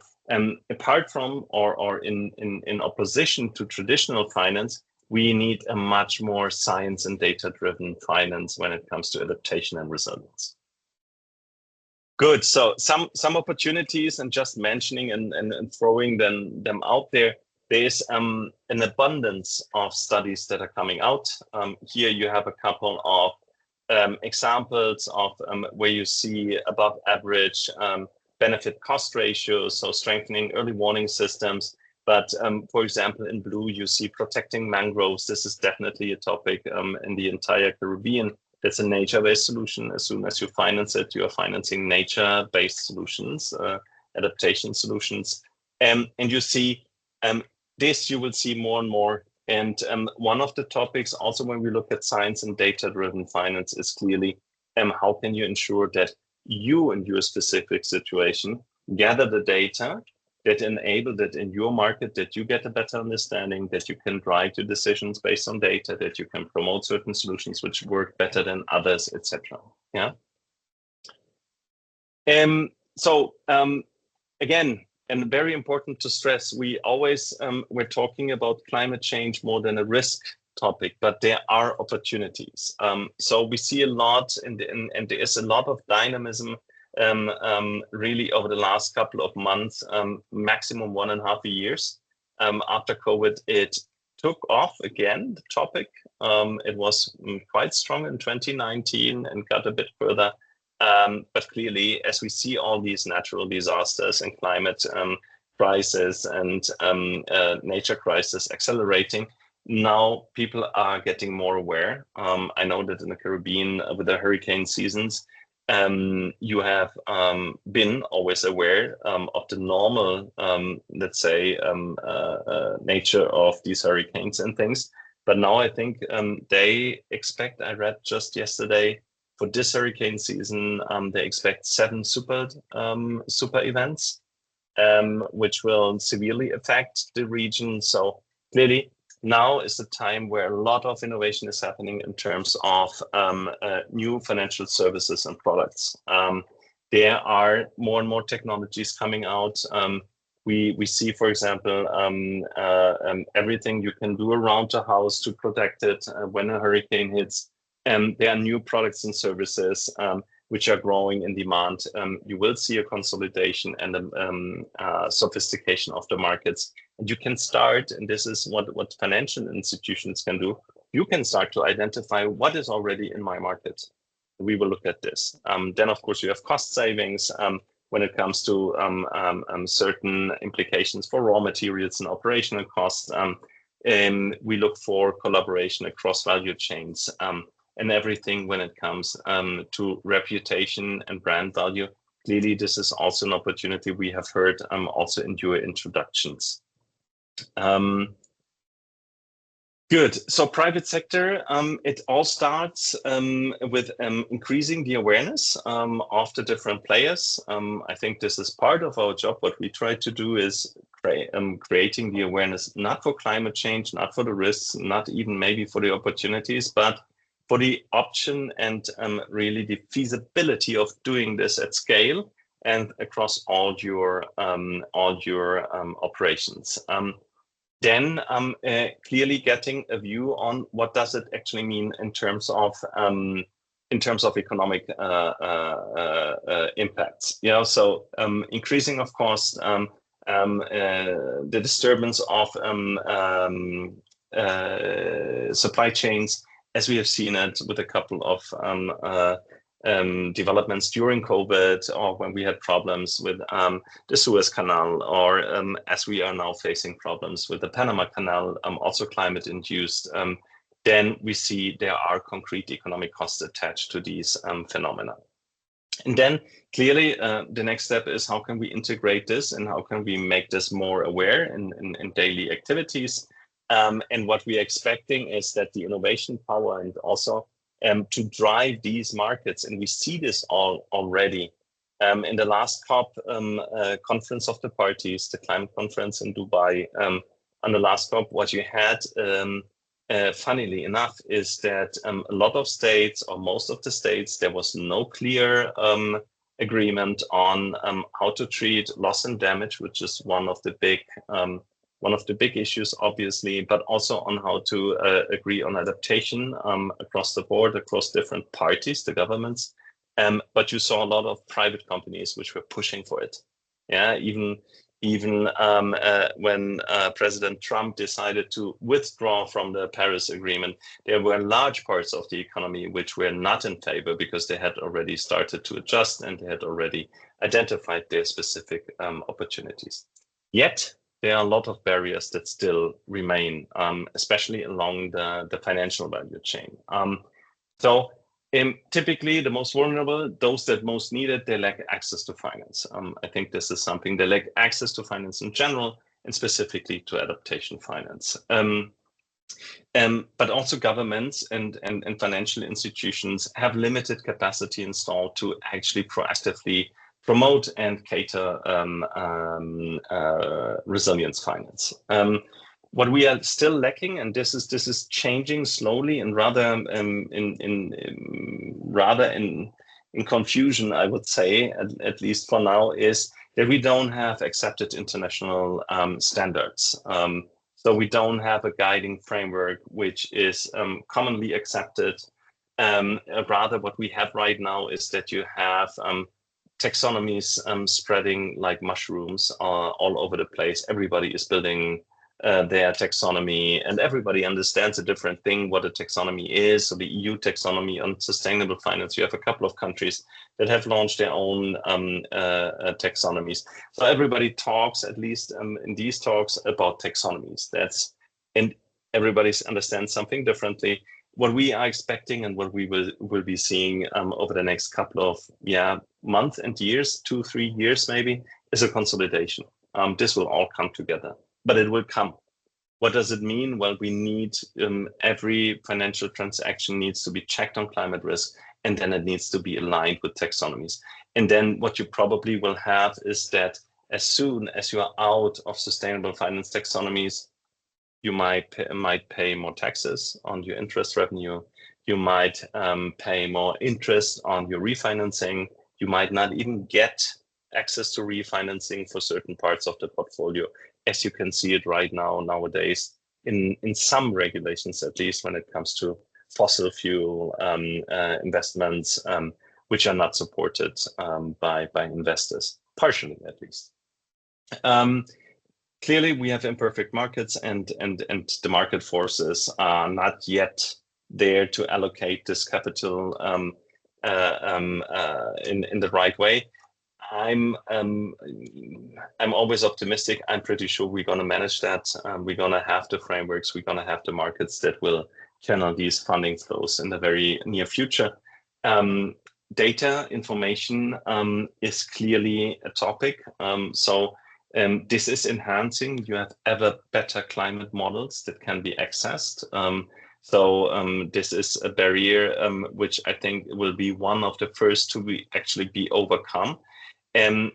apart from or in opposition to traditional finance, we need a much more science and data-driven finance when it comes to adaptation and resilience. Good. So some opportunities, and just mentioning and throwing them out there. There's an abundance of studies that are coming out. Here you have a couple of examples of where you see above average benefit cost ratios, so strengthening early warning systems. But for example, in blue, you see protecting mangroves. This is definitely a topic in the entire Caribbean. That's a nature-based solution. As soon as you finance it, you are financing nature-based solutions, adaptation solutions. And you see this, you will see more and more. And one of the topics also when we look at science and data-driven finance is clearly how can you ensure that you in your specific situation gather the data that enable that in your market, that you get a better understanding, that you can drive your decisions based on data, that you can promote certain solutions which work better than others, etc. Yeah. So again, and very important to stress, we always we're talking about climate change more than a risk topic, but there are opportunities. So we see a lot, and there is a lot of dynamism. Really over the last couple of months, maximum 1.5 years after COVID, it took off again, the topic. It was quite strong in 2019 and got a bit further. But clearly, as we see all these natural disasters and climate crisis and nature crisis accelerating, now people are getting more aware. I know that in the Caribbean with the hurricane seasons, you have been always aware of the normal, let's say, nature of these hurricanes and things. But now I think they expect, I read just yesterday, for this hurricane season, they expect 7 super events, which will severely affect the region. So clearly, now is the time where a lot of innovation is happening in terms of new financial services and products. There are more and more technologies coming out. We see, for example, everything you can do around the house to protect it when a hurricane hits. There are new products and services which are growing in demand. You will see a consolidation and a sophistication of the markets. And you can start, and this is what financial institutions can do, you can start to identify what is already in my market. We will look at this. Then, of course, you have cost savings when it comes to certain implications for raw materials and operational costs. We look for collaboration across value chains. And everything when it comes to reputation and brand value. Clearly, this is also an opportunity we have heard also in your introductions. Good. So private sector, it all starts with increasing the awareness of the different players. I think this is part of our job. What we try to do is creating the awareness, not for climate change, not for the risks, not even maybe for the opportunities, but for the option and really the feasibility of doing this at scale and across all your operations. Then clearly getting a view on what does it actually mean in terms of economic impacts. You know, so increasing, of course, the disturbance of supply chains, as we have seen it with a couple of developments during COVID, or when we had problems with the Suez Canal, or as we are now facing problems with the Panama Canal, also climate induced, then we see there are concrete economic costs attached to these phenomena. And then clearly the next step is how can we integrate this and how can we make this more aware in daily activities. And what we are expecting is that the innovation power and also to drive these markets, and we see this already in the last COP conference of the parties, the climate conference in Dubai. On the last COP, what you had, funnily enough, is that a lot of states, or most of the states, there was no clear agreement on how to treat loss and damage, which is one of the big issues, obviously, but also on how to agree on adaptation across the board, across different parties, the governments. But you saw a lot of private companies which were pushing for it. Yeah, even when President Trump decided to withdraw from the Paris Agreement, there were large parts of the economy which were not in favor because they had already started to adjust and they had already identified their specific opportunities. Yet, there are a lot of barriers that still remain, especially along the financial value chain. Typically, the most vulnerable, those that most need it, they lack access to finance. I think this is something, they lack access to finance in general, and specifically to adaptation finance. But also governments and financial institutions have limited capacity installed to actually proactively promote and cater resilience finance. What we are still lacking, and this is changing slowly and rather in confusion, I would say, at least for now, is that we don't have accepted international standards. So we don't have a guiding framework which is commonly accepted. Rather, what we have right now is that you have taxonomies spreading like mushrooms all over the place. Everybody is building their taxonomy, and everybody understands a different thing, what a taxonomy is. So the EU taxonomy on sustainable finance, you have a couple of countries that have launched their own taxonomies. So everybody talks, at least in these talks, about taxonomies. And everybody understands something differently. What we are expecting and what we will be seeing over the next couple of months and years, 2-3 years maybe, is a consolidation. This will all come together, but it will come. What does it mean? Well, we need every financial transaction needs to be checked on climate risk, and then it needs to be aligned with taxonomies. And then what you probably will have is that as soon as you are out of sustainable finance taxonomies, you might pay more taxes on your interest revenue. You might pay more interest on your refinancing. You might not even get access to refinancing for certain parts of the portfolio, as you can see it right now nowadays in some regulations, at least when it comes to fossil fuel investments, which are not supported by investors, partially at least. Clearly, we have imperfect markets, and the market forces are not yet there to allocate this capital in the right way. I'm always optimistic. I'm pretty sure we're going to manage that. We're going to have the frameworks. We're going to have the markets that will channel these funding flows in the very near future. Data information is clearly a topic. This is enhancing. You have ever better climate models that can be accessed. This is a barrier which I think will be one of the first to actually be overcome.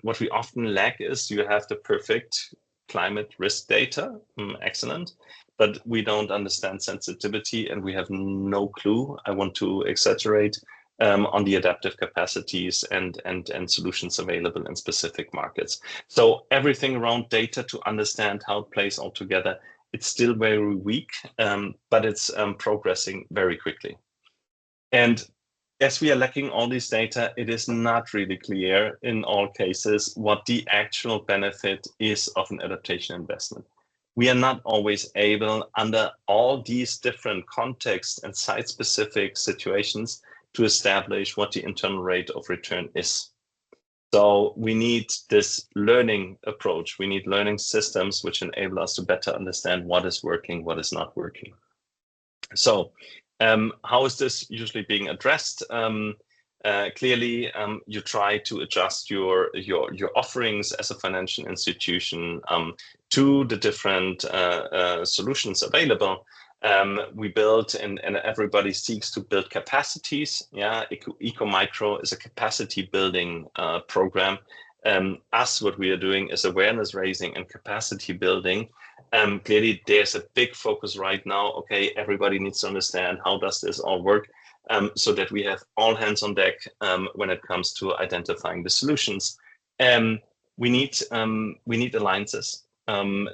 What we often lack is you have the perfect climate risk data, excellent, but we don't understand sensitivity, and we have no clue, I want to exaggerate, on the adaptive capacities and solutions available in specific markets. So everything around data to understand how it plays all together, it's still very weak, but it's progressing very quickly. And as we are lacking all this data, it is not really clear in all cases what the actual benefit is of an adaptation investment. We are not always able, under all these different contexts and site-specific situations, to establish what the internal rate of return is. So we need this learning approach. We need learning systems which enable us to better understand what is working, what is not working. So how is this usually being addressed? Clearly, you try to adjust your offerings as a financial institution to the different solutions available. We build and everybody seeks to build capacities. Eco-Micro is a capacity building program. What we are doing is awareness raising and capacity building. Clearly, there's a big focus right now. Okay, everybody needs to understand how does this all work, so that we have all hands on deck when it comes to identifying the solutions. We need alliances.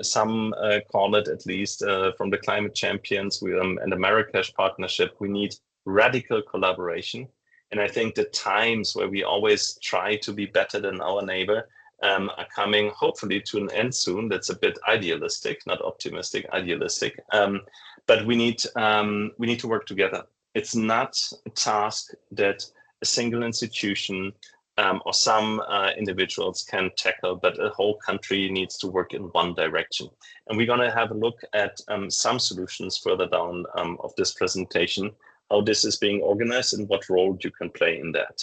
Some call it, at least from the climate champions and the Marrakesh partnership, we need radical collaboration. And I think the times where we always try to be better than our neighbor are coming hopefully to an end soon. That's a bit idealistic, not optimistic, idealistic. But we need to work together. It's not a task that a single institution or some individuals can tackle, but a whole country needs to work in one direction. And we're going to have a look at some solutions further down of this presentation, how this is being organized and what role you can play in that.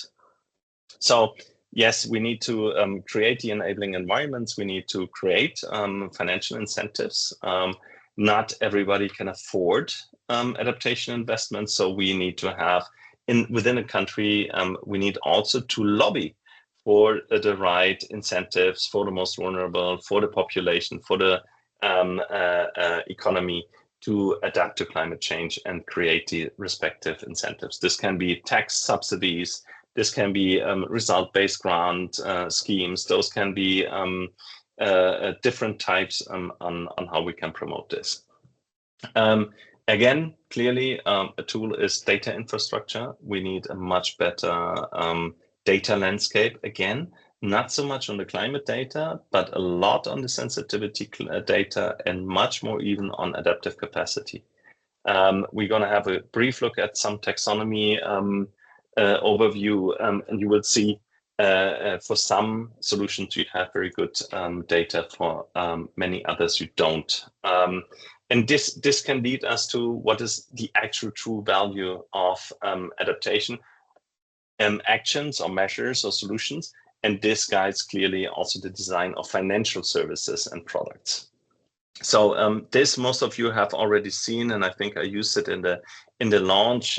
So yes, we need to create the enabling environments. We need to create financial incentives. Not everybody can afford adaptation investments, so we need to have within a country, we need also to lobby for the right incentives for the most vulnerable, for the population, for the economy to adapt to climate change and create the respective incentives. This can be tax subsidies, this can be result-based grant schemes, those can be different types on how we can promote this. Again, clearly, a tool is data infrastructure. We need a much better data landscape again. not so much on the climate data, but a lot on the sensitivity data and much more even on adaptive capacity. We're going to have a brief look at some taxonomy overview, and you will see for some solutions you have very good data, for many others you don't. And this can lead us to what is the actual true value of adaptation actions or measures or solutions. And this guides clearly also the design of financial services and products. So this most of you have already seen, and I think I used it in the launch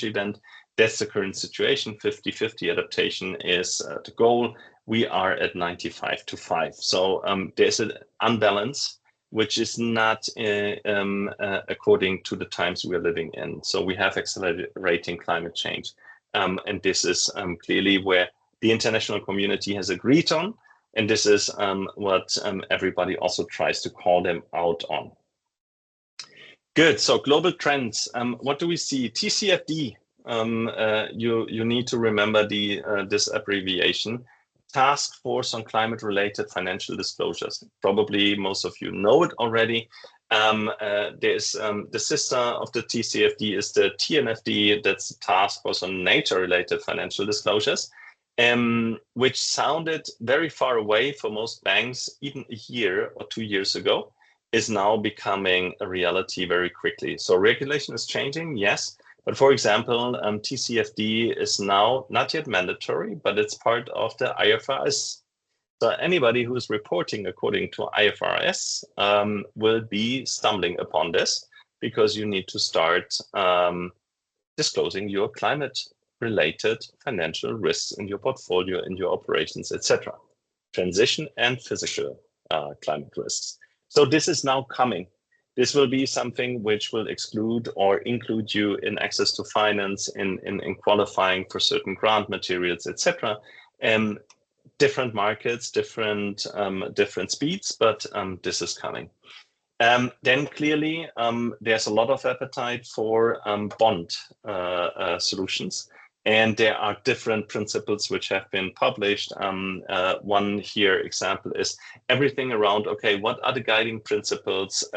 event. That's the current situation. 50-50 adaptation is the goal. We are at 95-5. So there's an unbalance, which is not according to the times we are living in. So we have accelerating climate change. And this is clearly where the international community has agreed on. And this is what everybody also tries to call them out on. Good. So global trends. What do we see? TCFD. You need to remember this abbreviation. Task Force on Climate-Related Financial Disclosures. Probably most of you know it already. There's the sister of the TCFD is the TNFD. That's the Task Force on Nature-Related Financial Disclosures. Which sounded very far away for most banks even a year or 2 years ago, is now becoming a reality very quickly. So regulation is changing, yes. But for example, TCFD is now not yet mandatory, but it's part of the IFRS. So anybody who is reporting according to IFRS will be stumbling upon this, because you need to start disclosing your climate-related financial risks in your portfolio, in your operations, etc. Transition and physical climate risks. So this is now coming. This will be something which will exclude or include you in access to finance, in qualifying for certain grant materials, etc. Different markets, different speeds, but this is coming. Then clearly, there's a lot of appetite for bond solutions. And there are different principles which have been published. One here example is everything around, okay, what are the guiding principles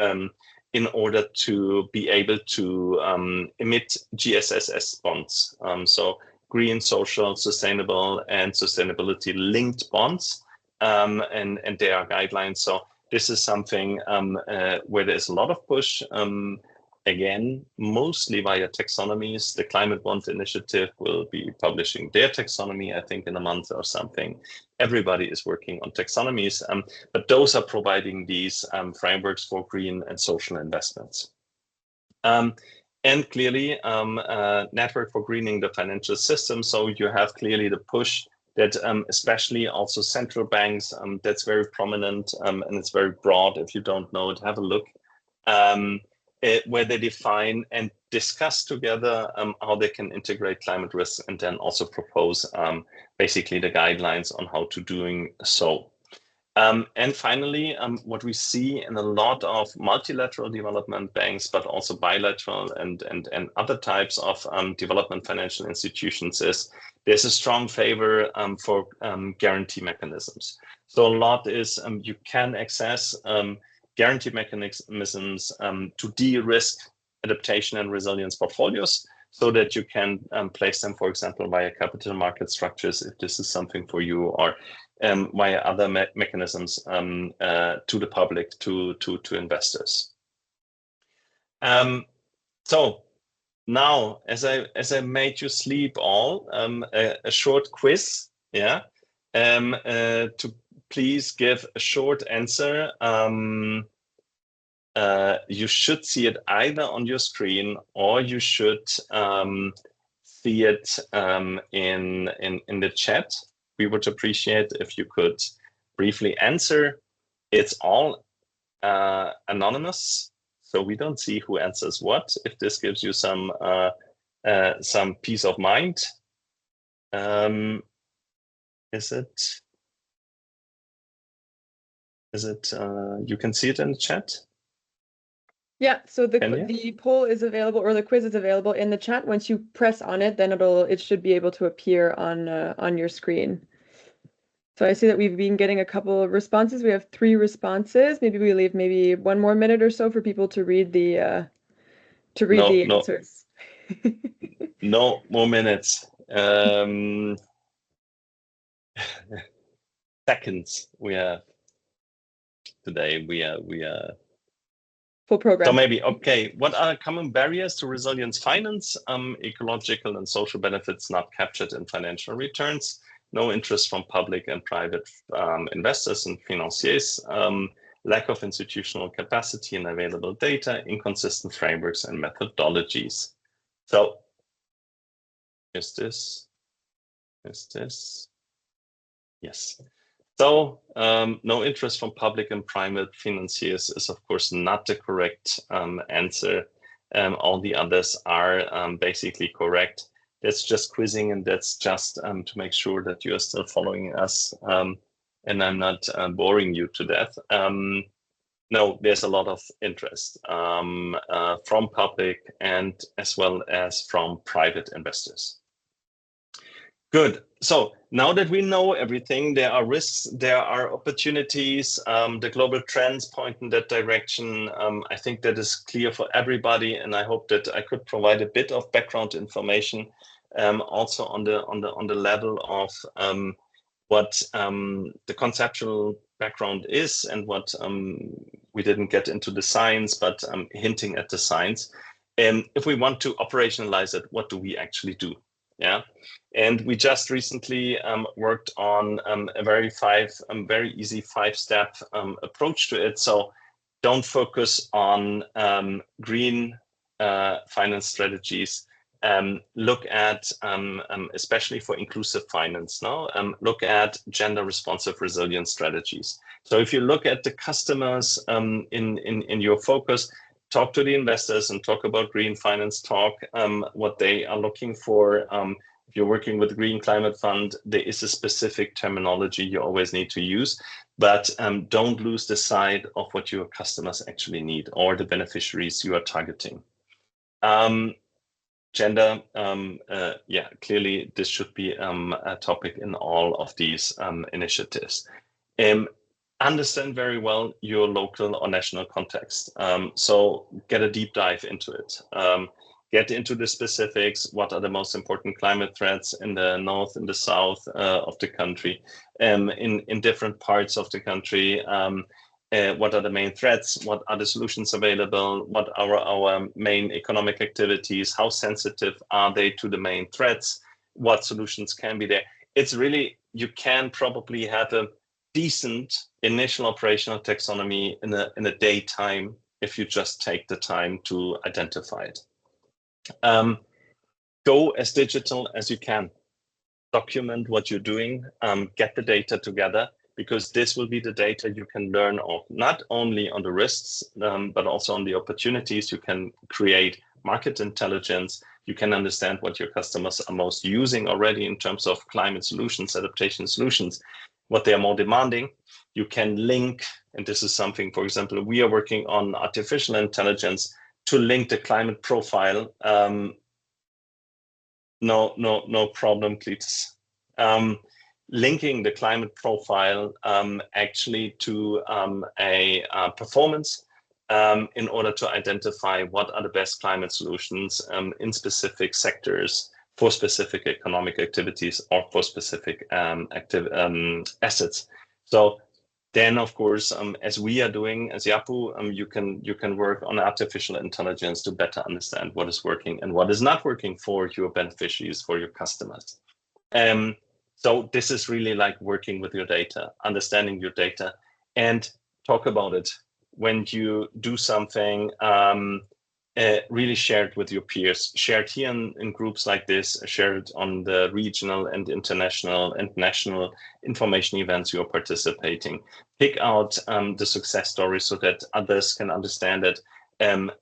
in order to be able to emit GSSS bonds? So green, social, sustainable, and sustainability linked bonds. And there are guidelines. So this is something where there's a lot of push. Again, mostly via taxonomies. The Climate Bond Initiative will be publishing their taxonomy, I think, in a month or something. Everybody is working on taxonomies, but those are providing these frameworks for green and social investments. And clearly, Network for Greening the Financial System. So you have clearly the push that especially also central banks, that's very prominent, and it's very broad. If you don't know it, have a look. Where they define and discuss together how they can integrate climate risks, and then also propose basically the guidelines on how to doing so. And finally, what we see in a lot of multilateral development banks, but also bilateral and other types of development financial institutions, is there's a strong favor for guarantee mechanisms. So a lot is you can access guarantee mechanisms to de-risk adaptation and resilience portfolios, so that you can place them, for example, via capital market structures, if this is something for you, or via other mechanisms to the public, to investors. So now, as I made you sleep all, a short quiz, yeah, to please give a short answer. You should see it either on your screen, or you should see it in the chat. We would appreciate if you could briefly answer. It's all anonymous, so we don't see who answers what. If this gives you some peace of mind. Is it you can see it in the chat? Yeah, so the poll is available, or the quiz is available in the chat. Once you press on it, then it should be able to appear on your screen. So I see that we've been getting a couple of responses. We have 3 responses. Maybe we leave maybe 1 more minute or so for people to read the answers. No more minutes. Seconds we have today. We are full program. So maybe, okay, what are common barriers to resilience finance? Ecological and social benefits not captured in financial returns, no interest from public and private investors and financiers, lack of institutional capacity and available data, inconsistent frameworks and methodologies. So, is this? Yes. So no interest from public and private financiers is, of course, not the correct answer. All the others are basically correct. That's just quizzing, and that's just to make sure that you are still following us, and I'm not boring you to death. No, there's a lot of interest from public and as well as from private investors. Good. So now that we know everything, there are risks, there are opportunities, the global trends point in that direction. I think that is clear for everybody, and I hope that I could provide a bit of background information also on the level of what the conceptual background is and what we didn't get into the science, but hinting at the science. If we want to operationalize it, what do we actually do? Yeah, and we just recently worked on a very easy 5-step approach to it. So don't focus on green finance strategies. Look at, especially for inclusive finance now, look at gender responsive resilience strategies. So if you look at the customers in your focus, talk to the investors and talk about green finance, talk what they are looking for. If you're working with Green Climate Fund, there is a specific terminology you always need to use, but don't lose the sight of what your customers actually need or the beneficiaries you are targeting. Gender, yeah, clearly this should be a topic in all of these initiatives. Understand very well your local or national context. So get a deep dive into it. Get into the specifics. What are the most important climate threats in the north and the south of the country, in different parts of the country? What are the main threats? What are the solutions available? What are our main economic activities? How sensitive are they to the main threats? What solutions can be there? It's really, you can probably have a decent initial operational taxonomy in a daytime if you just take the time to identify it. Go as digital as you can. Document what you're doing, get the data together, because this will be the data you can learn of, not only on the risks, but also on the opportunities. You can create market intelligence. You can understand what your customers are most using already in terms of climate solutions, adaptation solutions, what they are more demanding. You can link, and this is something, for example, we are working on artificial intelligence to link the climate profile. No problem, Cletus. Linking the climate profile actually to a performance in order to identify what are the best climate solutions in specific sectors for specific economic activities or for specific assets. So then, of course, as we are doing as Yapu, you can work on artificial intelligence to better understand what is working and what is not working for your beneficiaries, for your customers. So this is really like working with your data, understanding your data, and talk about it. When you do something, really share it with your peers. Share it here in groups like this. Share it on the regional and international and national information events you're participating. Pick out the success stories so that others can understand it,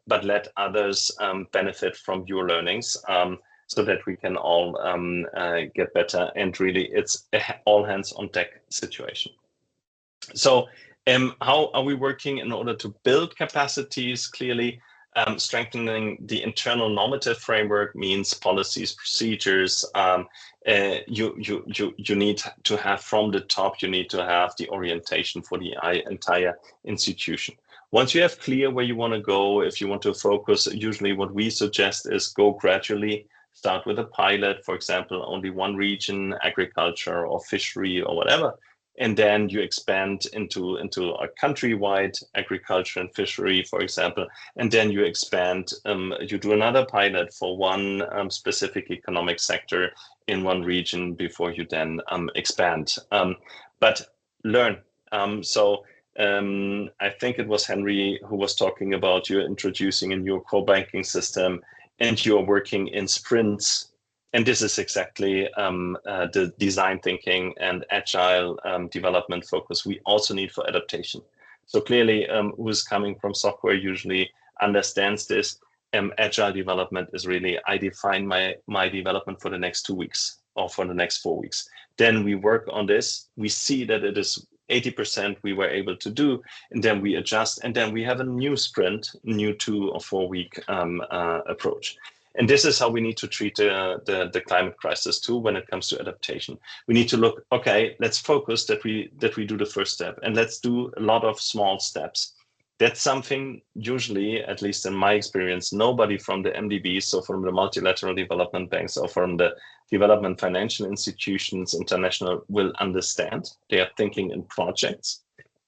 but let others benefit from your learnings. So that we can all get better, and really it's a all hands on deck situation. So how are we working in order to build capacities? Clearly, Strengthening the internal normative framework means policies, procedures. You need to have from the top, you need to have the orientation for the entire institution. Once you have clear where you want to go, if you want to focus, usually what we suggest is go gradually, start with a pilot, for example, only one region, agriculture or fishery or whatever. And then you expand into a countrywide agriculture and fishery, for example, and then you expand, you do another pilot for one specific economic sector in one region before you then expand. But learn. I think it was Henry who was talking about you're introducing a new core banking system and you're working in sprints. And this is exactly the design thinking and agile development focus we also need for adaptation. So clearly, who's coming from software usually understands this. Agile development is really, I define my development for the next 2 weeks or for the next 4 weeks. Then we work on this. We see that it is 80% we were able to do, and then we adjust, and then we have a new sprint, new 2 or 4 week approach. And this is how we need to treat the climate crisis too when it comes to adaptation. We need to look, okay, let's focus that we do the first step, and let's do a lot of small steps. That's something usually, at least in my experience, nobody from the MDBs, so from the multilateral development banks or from the development financial institutions, international, will understand. They are thinking in projects,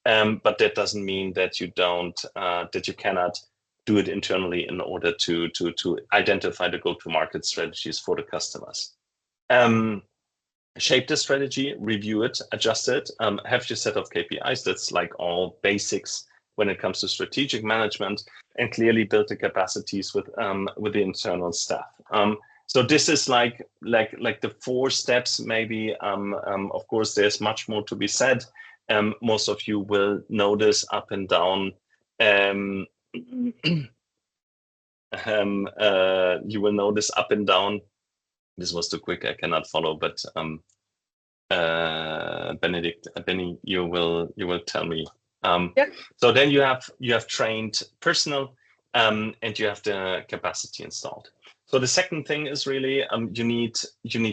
but that doesn't mean that you don't, that you cannot do it internally in order to identify the go-to-market strategies for the customers. Shape the strategy, review it, adjust it, have your set of KPIs. That's like all basics when it comes to strategic management, and clearly build the capacities with the internal staff. So this is like the 4 steps maybe. Of course, there's much more to be said. Most of you will know this up and down. You will know this up and down. This was too quick, I cannot follow, but Benny, you will tell me. Yeah. So then you have trained personnel, and you have the capacity installed. So the second thing is really you need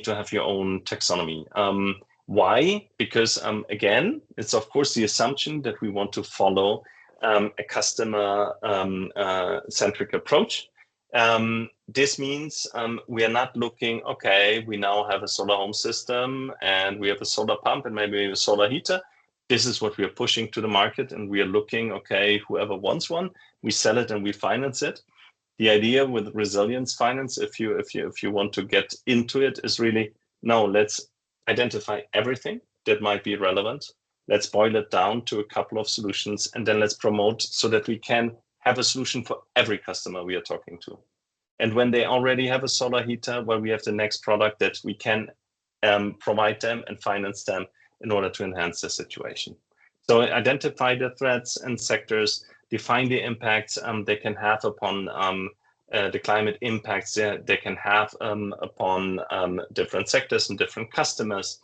to have your own taxonomy. Why? Because again, it's of course the assumption that we want to follow a customer centric approach. This means we are not looking, okay, we now have a solar home system and we have a solar pump and maybe a solar heater. This is what we are pushing to the market, and we are looking, okay, whoever wants one, we sell it and we finance it. The idea with resilience finance, if you want to get into it, is really, no, let's identify everything that might be relevant. Let's boil it down to a couple of solutions, and then let's promote so that we can have a solution for every customer we are talking to. And when they already have a solar heater, well, we have the next product that we can provide them and finance them in order to enhance the situation. So identify the threats and sectors, define the impacts they can have upon the climate impacts they can have upon different sectors and different customers.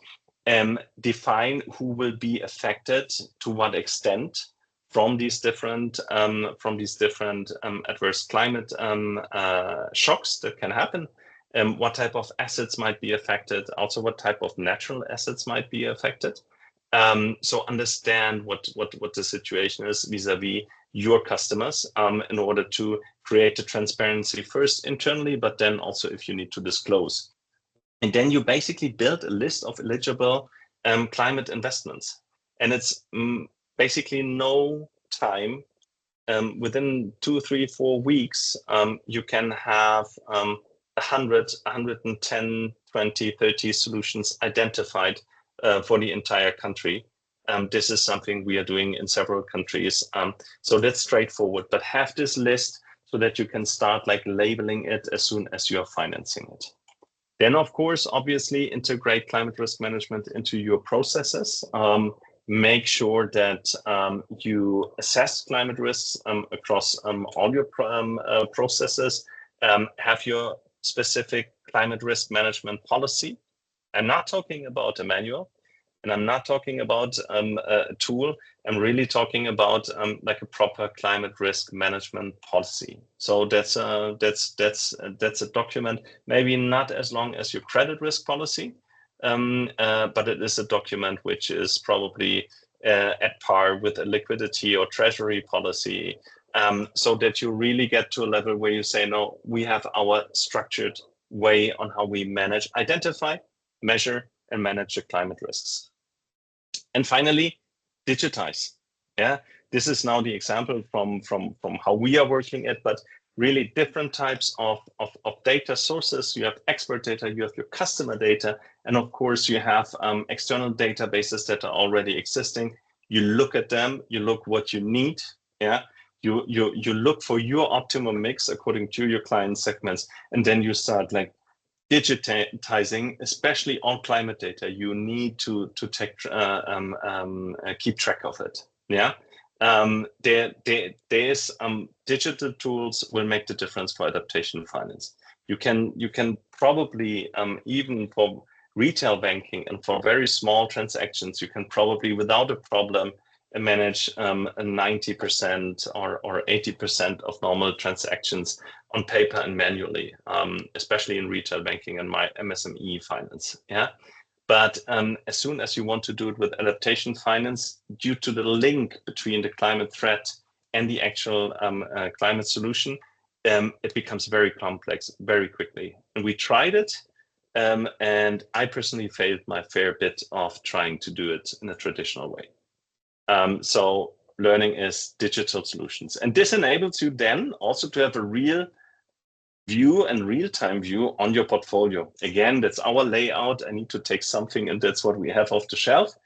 Define who will be affected, to what extent, from these different adverse climate shocks that can happen. What type of assets might be affected, also what type of natural assets might be affected. So understand what the situation is vis-a-vis your customers in order to create the transparency first internally, but then also if you need to disclose. And then you basically build a list of eligible climate investments. And it's basically no time. Within 2, 3, 4 weeks, you can have 100, 110, 20, 30 solutions identified for the entire country. This is something we are doing in several countries. So that's straightforward, but have this list so that you can start like labeling it as soon as you are financing it. Then, of course, obviously integrate climate risk management into your processes. Make sure that you assess climate risks across all your processes. Have your specific climate risk management policy. I'm not talking about a manual. And I'm not talking about a tool. I'm really talking about like a proper climate risk management policy. So that's a document, maybe not as long as your credit risk policy, but it is a document which is probably at par with a liquidity or treasury policy, so that you really get to a level where you say, no, we have our structured way on how we identify, measure, and manage the climate risks. And finally, digitize. Yeah, this is now the example from how we are working it, but really different types of data sources. You have expert data, you have your customer data, and of course you have external databases that are already existing. You look at them, you look what you need. Yeah, you look for your optimum mix according to your client segments, and then you start like digitizing, especially on climate data. You need to take keep track of it. Yeah, there's digital tools will make the difference for adaptation finance. You can probably even for retail banking and for very small transactions, you can probably without a problem manage 90% or 80% of normal transactions on paper and manually, especially in retail banking and my MSME finance. Yeah, but as soon as you want to do it with adaptation finance, due to the link between the climate threat and the actual climate solution, it becomes very complex very quickly. And we tried it, and I personally failed my fair bit of trying to do it in a traditional way. So learning is digital solutions. And this enables you then also to have a real view and real-time view on your portfolio. Again, that's our layout. I need to take something, and that's what we have off the shelf.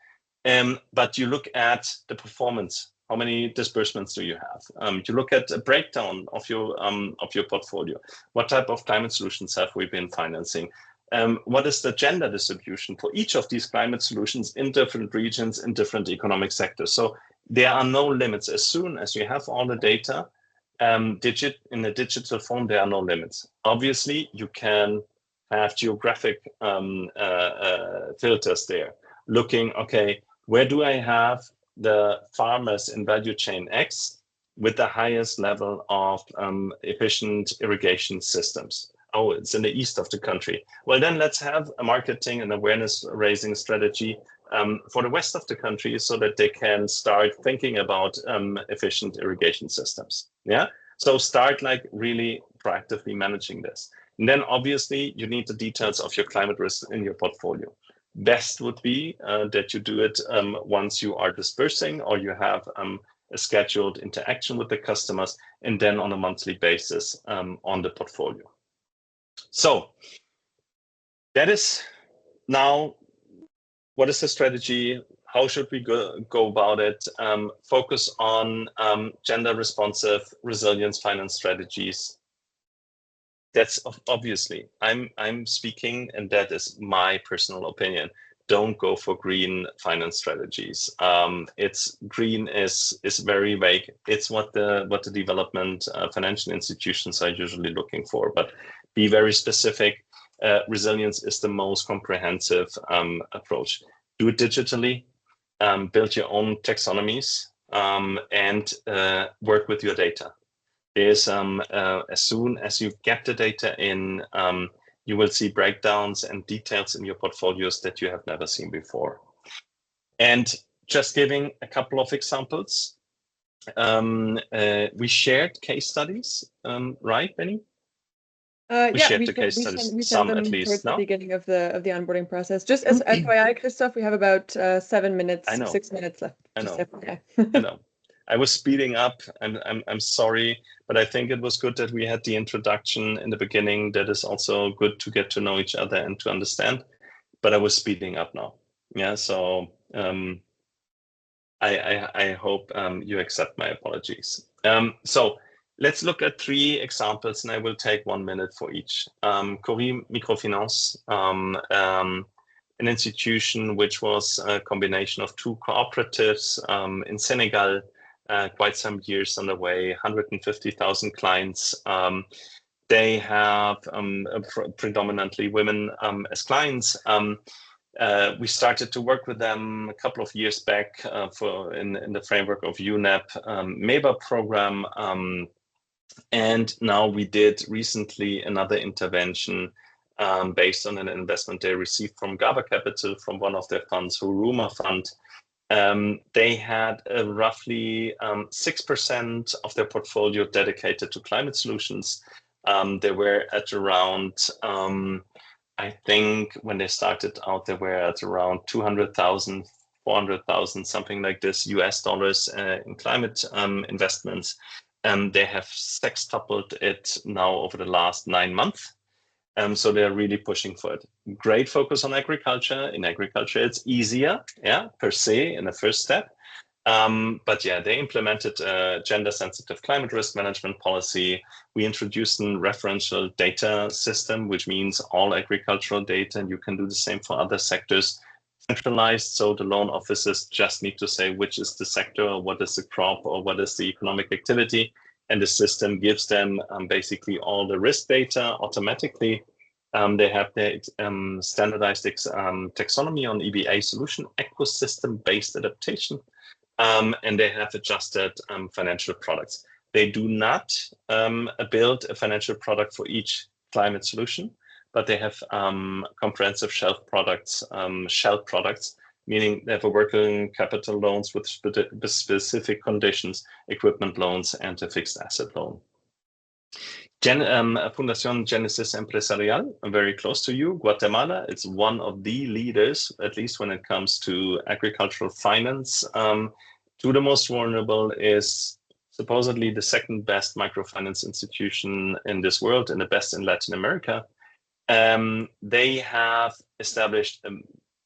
But you look at the performance. How many disbursements do you have? You look at a breakdown of your portfolio. What type of climate solutions have we been financing? What is the gender distribution for each of these climate solutions in different regions, in different economic sectors? So there are no limits. As soon as you have all the data in a digital form, there are no limits. Obviously, you can have geographic filters there. Looking, okay, where do I have the farmers in value chain X with the highest level of efficient irrigation systems? Oh, it's in the east of the country. Well, then let's have a marketing and awareness raising strategy for the west of the country so that they can start thinking about efficient irrigation systems. Yeah, so start like really proactively managing this. And then obviously you need the details of your climate risk in your portfolio. Best would be that you do it once you are dispersing or you have a scheduled interaction with the customers, and then on a monthly basis on the portfolio. So that is now, what is the strategy? How should we go about it? Focus on gender responsive resilience finance strategies. That's obviously, I'm speaking, and that is my personal opinion. Don't go for green finance strategies. It's green is very vague. It's what the development financial institutions are usually looking for, but be very specific. Resilience is the most comprehensive approach. Do it digitally, build your own taxonomies, and work with your data. There's as soon as you get the data in, you will see breakdowns and details in your portfolios that you have never seen before. And just giving a couple of examples, we shared case studies, right, Benny? We shared the case studies, some at least, towards the beginning of the onboarding process. Just as FYI, Christoph, we have about 7 minutes, 6 minutes left. I know. I was speeding up. I'm sorry, but I think it was good that we had the introduction in the beginning. That is also good to get to know each other and to understand. But I was speeding up now. Yeah, so I hope you accept my apologies. So let's look at 3 examples, and I will take 1 minute for each. Cori Microfinance, an institution which was a combination of 2 cooperatives in Senegal, quite some years on the way, 150,000 clients. They have predominantly women as clients. We started to work with them a couple of years back in the framework of UNEP MEBA program. And now we did recently another intervention based on an investment they received from GABA Capital, from one of their funds, Huruma Fund. They had roughly 6% of their portfolio dedicated to climate solutions. They were at around, I think when they started out, they were at around 200,000, 400,000, something like this, US dollars in climate investments. They have sextupled it now over the last 9 months. So they're really pushing for it. Great focus on agriculture. In agriculture, it's easier, per se, in the first step. But yeah, they implemented a gender-sensitive climate risk management policy. We introduced a referential data system, which means all agricultural data, and you can do the same for other sectors, centralized. So the loan officers just need to say which is the sector, or what is the crop, or what is the economic activity. And the system gives them basically all the risk data automatically. They have their standardized taxonomy on EBA solution, ecosystem-based adaptation. And they have adjusted financial products. They do not build a financial product for each climate solution, but they have comprehensive shelf products, meaning they have a working capital loans with specific conditions, equipment loans, and a fixed asset loan. Fundación Genesis Empresarial, very close to you, Guatemala. It's one of the leaders, at least when it comes to agricultural finance. To the most vulnerable is supposedly the second best microfinance institution in this world and the best in Latin America. They have established,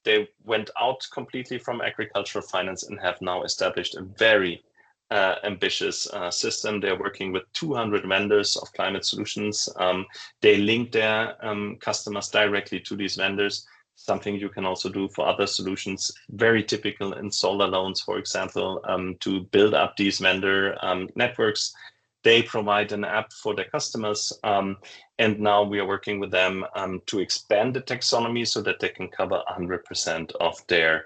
they went out completely from agricultural finance and have now established a very ambitious system. They're working with 200 vendors of climate solutions. They link their customers directly to these vendors, something you can also do for other solutions, very typical in solar loans, for example, to build up these vendor networks. They provide an app for their customers. And now we are working with them to expand the taxonomy so that they can cover 100% of their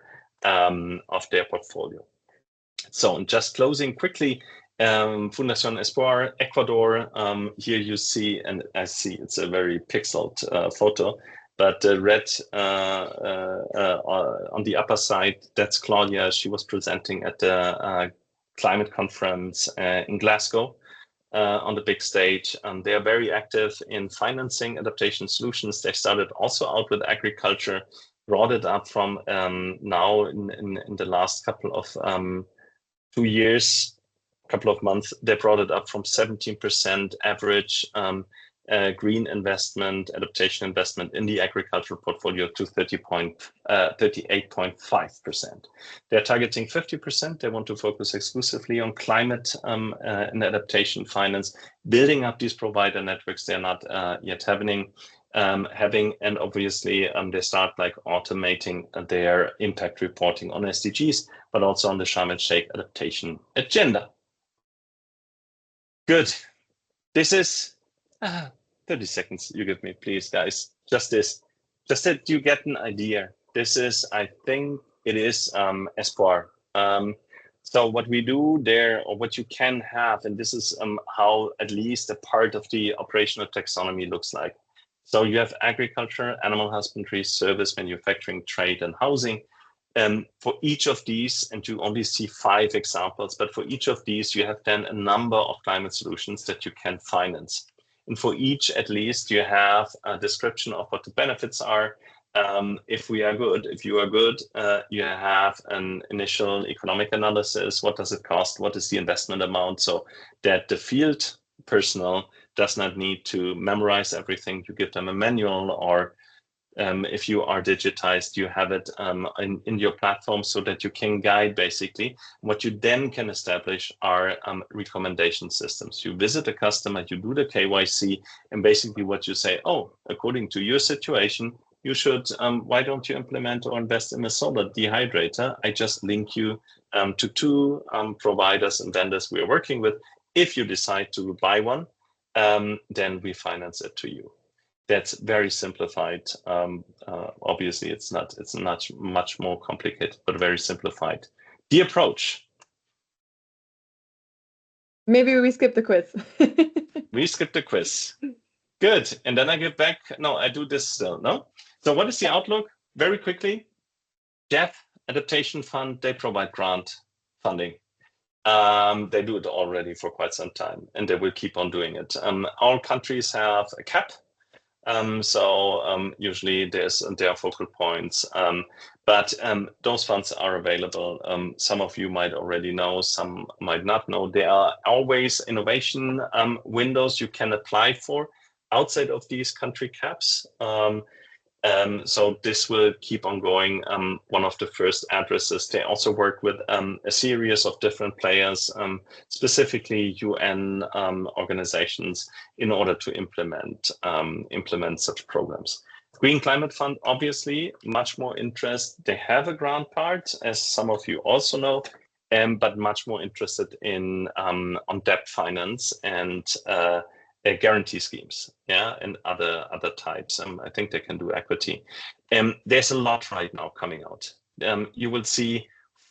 portfolio. So just closing quickly, Fundación Espoir, Ecuador. Here you see, and I see it's a very pixeled photo, but the red on the upper side, that's Claudia. She was presenting at the climate conference in Glasgow on the big stage. They are very active in financing adaptation solutions. They started also out with agriculture, brought it up from now in the last couple of 2 years, couple of months, they brought it up from 17% average green investment, adaptation investment in the agricultural portfolio to 38.5%. They're targeting 50%. They want to focus exclusively on climate and adaptation finance, building up these provider networks they're not yet having, and obviously they start like automating their impact reporting on SDGs, but also on the Sharm el-Sheikh adaptation agenda. Good. This is 30 seconds you give me, please, guys. Just that you get an idea. This is, I think it is Espoir. So what we do there, or what you can have, and this is how at least a part of the operational taxonomy looks like. So you have agriculture, animal husbandry, service, manufacturing, trade, and housing. For each of these, and you only see 5 examples, but for each of these, you have then a number of climate solutions that you can finance. And for each, at least, you have a description of what the benefits are. If you are good, you have an initial economic analysis. What does it cost? What is the investment amount? So that the field personnel does not need to memorize everything. You give them a manual, or if you are digitized, you have it in your platform so that you can guide basically. What you then can establish are recommendation systems. You visit a customer, you do the KYC, and basically what you say, oh, according to your situation, you should, why don't you implement or invest in a solar dehydrator? I just link you to 2 providers and vendors we are working with. If you decide to buy one, then we finance it to you. That's very simplified. Obviously, it's not much more complicated, but very simplified. The approach. Maybe we skip the quiz. We skip the quiz. Good. And then I get back. No, I do this still. No. So what is the outlook? Very quickly. JEF Adaptation Fund, they provide grant funding. They do it already for quite some time, and they will keep on doing it. All countries have a cap. Usually there are focal points, but those funds are available. Some of you might already know, some might not know. There are always innovation windows you can apply for outside of these country caps. So this will keep on going. One of the first addresses, they also work with a series of different players, specifically UN organizations, in order to implement such programs. Green Climate Fund, obviously, much more interest. They have a grant part, as some of you also know, but much more interested in on debt finance and guarantee schemes, and other types. I think they can do equity. There's a lot right now coming out. You will see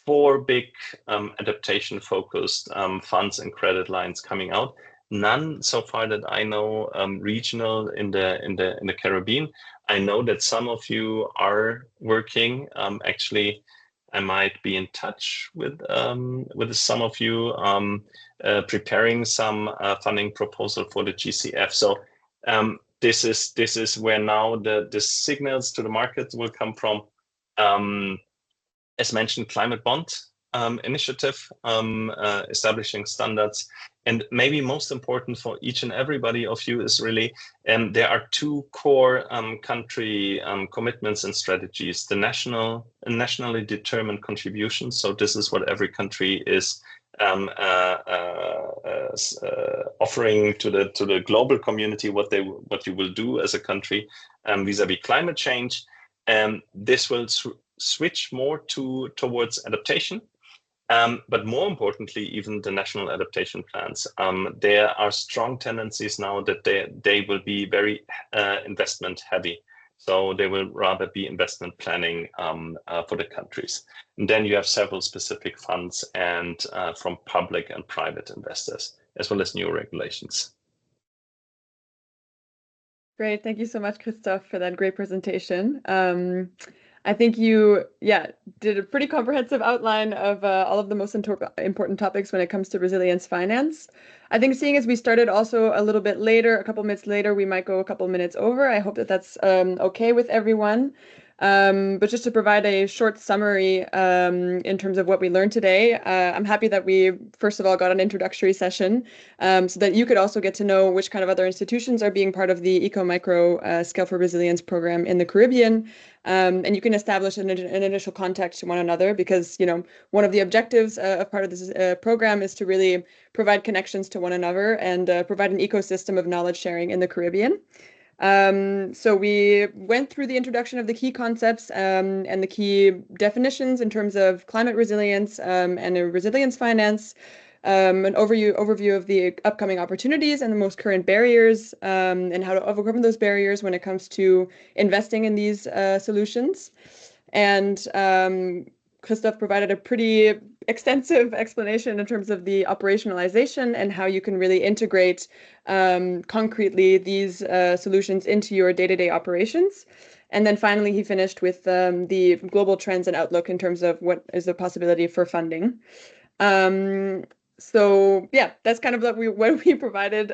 4 big adaptation-focused funds and credit lines coming out. None so far that I know regional in the Caribbean. I know that some of you are working. Actually, I might be in touch with some of you. Preparing some funding proposal for the GCF. So this is where now the signals to the market will come from. As mentioned, climate bond initiative, establishing standards, and maybe most important for each and everybody of you is really there are 2 core country commitments and strategies: the nationally determined contributions. So this is what every country is offering to the global community, what you will do as a country vis-a-vis climate change. This will switch more towards adaptation, but more importantly, even the national adaptation plans. There are strong tendencies now that they will be very investment heavy. So they will rather be investment planning for the countries. And then you have several specific funds and from public and private investors, as well as new regulations. Great. Thank you so much, Christoph, for that great presentation. I think you, did a pretty comprehensive outline of all of the most important topics when it comes to resilience finance. I think seeing as we started also a little bit later, a couple minutes later, we might go a couple minutes over. I hope that that's okay with everyone. But just to provide a short summary in terms of what we learned today, I'm happy that we, first of all, got an introductory session so that you could also get to know which kind of other institutions are being part of the Eco-Micro Scale for Resilience program in the Caribbean. And you can establish an initial contact to one another because, one of the objectives of part of this program is to really provide connections to one another and provide an ecosystem of knowledge sharing in the Caribbean. So we went through the introduction of the key concepts and the key definitions in terms of climate resilience and resilience finance, an overview of the upcoming opportunities and the most current barriers and how to overcome those barriers when it comes to investing in these solutions. And Christoph provided a pretty extensive explanation in terms of the operationalization and how you can really integrate concretely these solutions into your day-to-day operations. And then finally, he finished with the global trends and outlook in terms of what is the possibility for funding. So that's kind of what we provided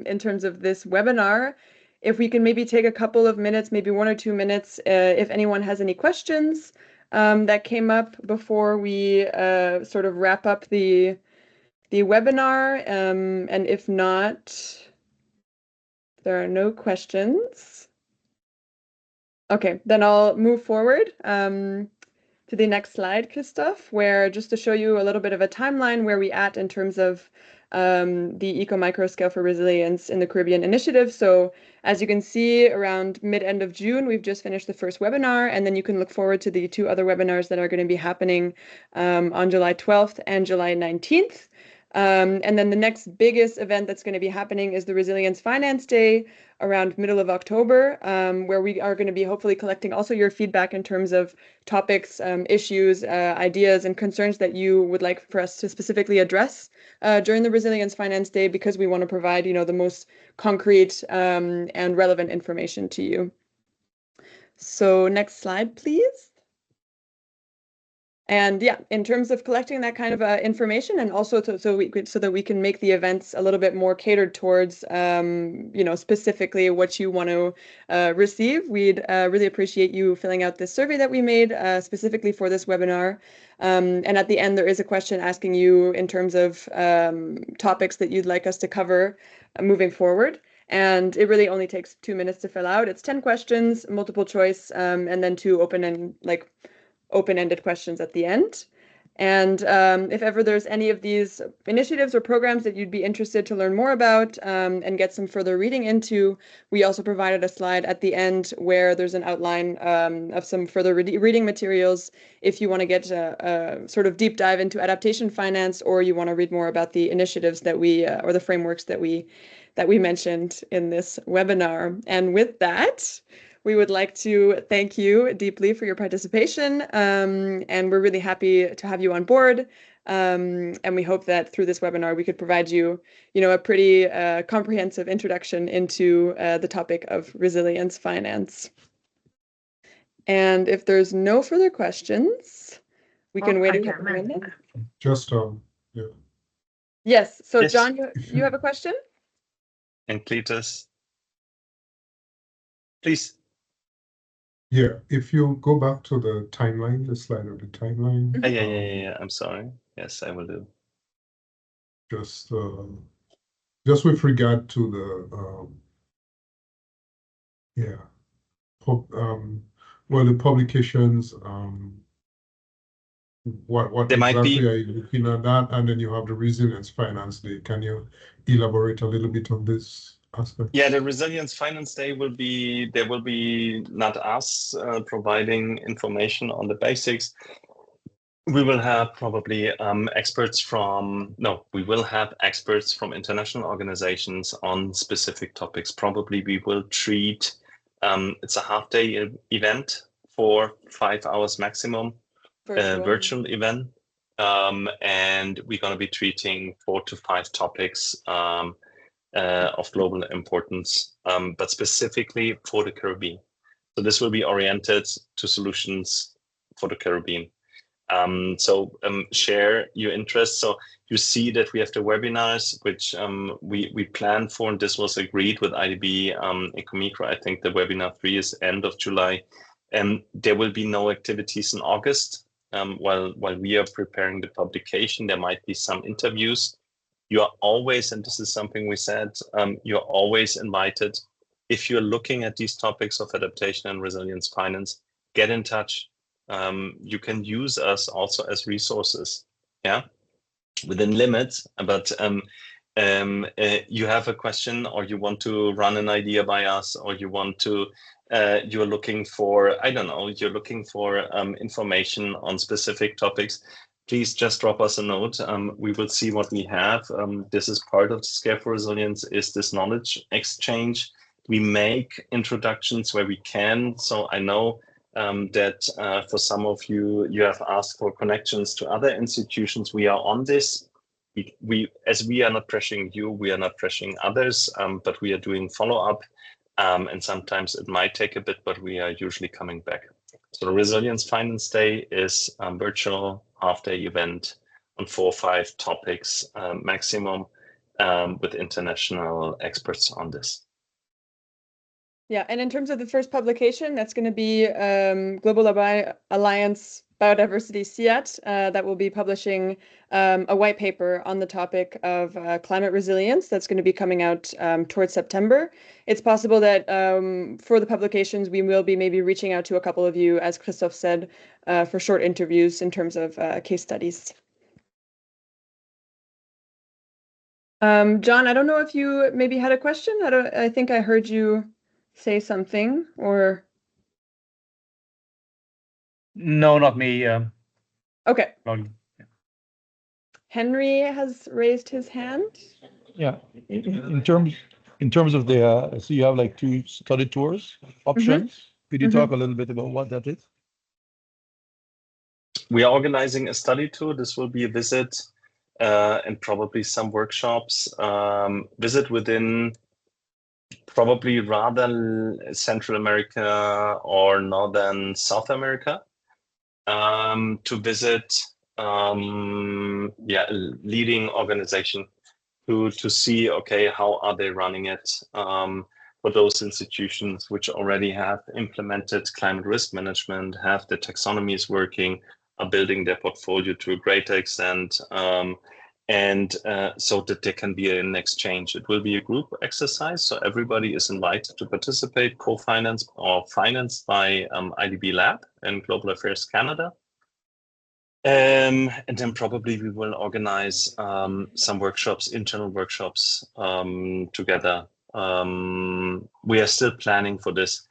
in terms of this webinar. If we can maybe take a couple of minutes, maybe 1 or 2 minutes, if anyone has any questions that came up before we sort of wrap up the webinar. And if not, there are no questions. Okay, then I'll move forward to the next slide, Christoph, where just to show you a little bit of a timeline where we at in terms of the Eco-Micro Scale for Resilience in the Caribbean initiative. So as you can see, around mid-end of June, we've just finished the first webinar, and then you can look forward to the 2 other webinars that are going to be happening on July 12th and July 19th. And then the next biggest event that's going to be happening is the Resilience Finance Day around middle of October, where we are going to be hopefully collecting also your feedback in terms of topics, issues, ideas, and concerns that you would like for us to specifically address during the Resilience Finance Day, because we want to provide, the most concrete and relevant information to you. So next slide, please. And yeah, in terms of collecting that kind of information, and also so that we can make the events a little bit more catered towards, specifically what you want to receive, we'd really appreciate you filling out this survey that we made specifically for this webinar. And at the end, there is a question asking you in terms of topics that you'd like us to cover moving forward. And it really only takes 2 minutes to fill out. It's 10 questions, multiple choice, and then 2 open-ended questions at the end. And if ever there's any of these initiatives or programs that you'd be interested to learn more about and get some further reading into, we also provided a slide at the end where there's an outline of some further reading materials if you want to get a sort of deep dive into adaptation finance, or you want to read more about the initiatives that we or the frameworks that we mentioned in this webinar. And with that, we would like to thank you deeply for your participation, and we're really happy to have you on board. And we hope that through this webinar, we could provide you, a pretty comprehensive introduction into the topic of resilience finance. And if there's no further questions, we can wait a couple minutes. Just, yeah. Yes, so Yes. John, you have a question? And Cletus, please. Yeah, if you go back to the timeline, the slide of the timeline. Yeah. I'm sorry. Yes, I will do. Just with regard to the the publications. What There might exactly be- are you looking at that? And then you have the Resilience Finance Day. Can you elaborate a little bit on this aspect? Yeah, the Resilience Finance Day will be not us providing information on the basics. We will have probably experts from international organizations on specific topics. Probably we will treat, it's a half-day event for 5 hours maximum, virtual event. And we're going to be treating 4 to 5 topics of global importance, but specifically for the Caribbean. So this will be oriented to solutions for the Caribbean. So share your interest. So you see that we have the webinars, which we planned for, and this was agreed with IDB and Ecomicro. I think the webinar 3 is end of July. And there will be no activities in August. While we are preparing the publication, there might be some interviews. You are always, and this is something we said, you're always invited. If you're looking at these topics of adaptation and resilience finance, get in touch. You can use us also as resources, within limits. But you have a question, or you want to run an idea by us, or you want to, you're looking for, you're looking for information on specific topics. Please just drop us a note. We will see what we have. This is part of Scale for Resilience, is this knowledge exchange. We make introductions where we can. So I know that for some of you, you have asked for connections to other institutions. We are on this. As we are not pressuring you, we are not pressuring others, but we are doing follow-up. And sometimes it might take a bit, but we are usually coming back. So the Resilience Finance Day is a virtual half-day event on 4 or 5 topics maximum, with international experts on this. Yeah, and in terms of the first publication, that's going to be Global Alliance Biodiversity CIAT, that will be publishing a white paper on the topic of climate resilience that's going to be coming out towards September. It's possible that for the publications, we will be maybe reaching out to a couple of you, as Christoph said, for short interviews in terms of case studies. John, I don't know if you maybe had a question. I think I heard you say something, or? No, not me. Okay. Yeah. Henry has raised his hand. Yeah, in terms of the, so you have like 2 study tours options. Could you talk a little bit about what that is? We are organizing a study tour. This will be a visit and probably some workshops. Visit within probably rather Central America or Northern South America to visit leading organization to see, okay, how are they running it for those institutions which already have implemented climate risk management, have the taxonomies working, are building their portfolio to a greater extent, and so that there can be an exchange. It will be a group exercise, so everybody is invited to participate, co-financed or financed by IDB Lab and Global Affairs Canada. And then probably we will organize some workshops, internal workshops together. We are still planning for this.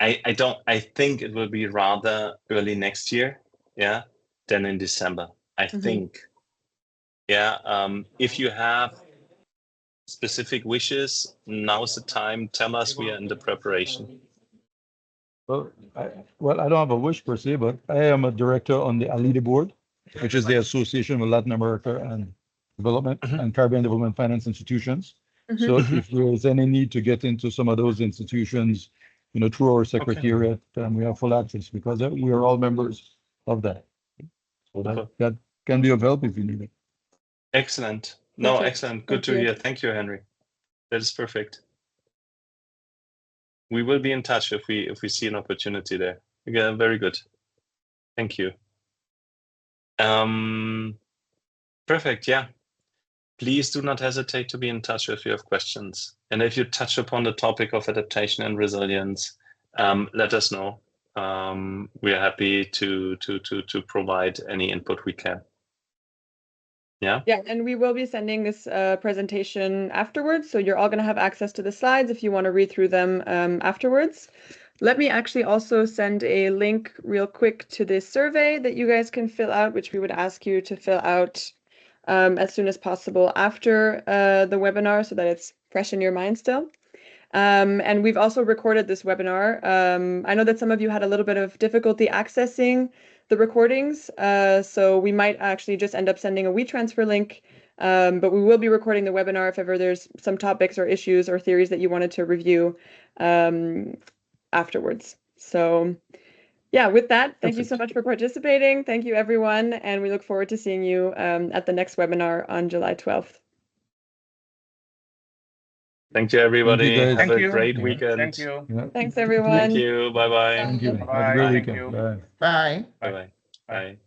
I think it will be rather early next year, than in December. I think. If you have specific wishes, now's the time. Tell us. We are in the preparation. Well, I don't have a wish per se, but I am a director on the ALIDE board, which is the Association of Latin America and Development and Caribbean Development Finance Institutions. So if there is any need to get into some of those institutions, through our secretariat, we have full access because we are all members of that. So that can be of help if you need it. Excellent. No, Perfect. excellent. Good to hear. Thank you, Henry. That is perfect. We will be in touch if we see an opportunity there. Again, very good. Thank you. Perfect. Yeah. Please do not hesitate to be in touch if you have questions. And if you touch upon the topic of adaptation and resilience, let us know. We are happy to provide any input we can. Yeah, and we will be sending this presentation afterwards, so you're all going to have access to the slides if you want to read through them afterwards. Let me actually also send a link real quick to this survey that you guys can fill out, which we would ask you to fill out as soon as possible after the webinar so that it's fresh in your mind still. And we've also recorded this webinar. I know that some of you had a little bit of difficulty accessing the recordings, so we might actually just end up sending a WeTransfer link, but we will be recording the webinar if ever there's some topics or issues or theories that you wanted to review afterwards. So yeah, with that, thank you so much for participating. Thank you, everyone, and we look forward to seeing you at the next webinar on July 12th. Thank you, everybody. Thank you, Have a great weekend. Thank you. Yeah. Thanks, everyone. Thank you. Bye-bye. Thank you. Bye-bye. Have a great Thank weekend. you. Bye. Bye. Bye-bye. Bye.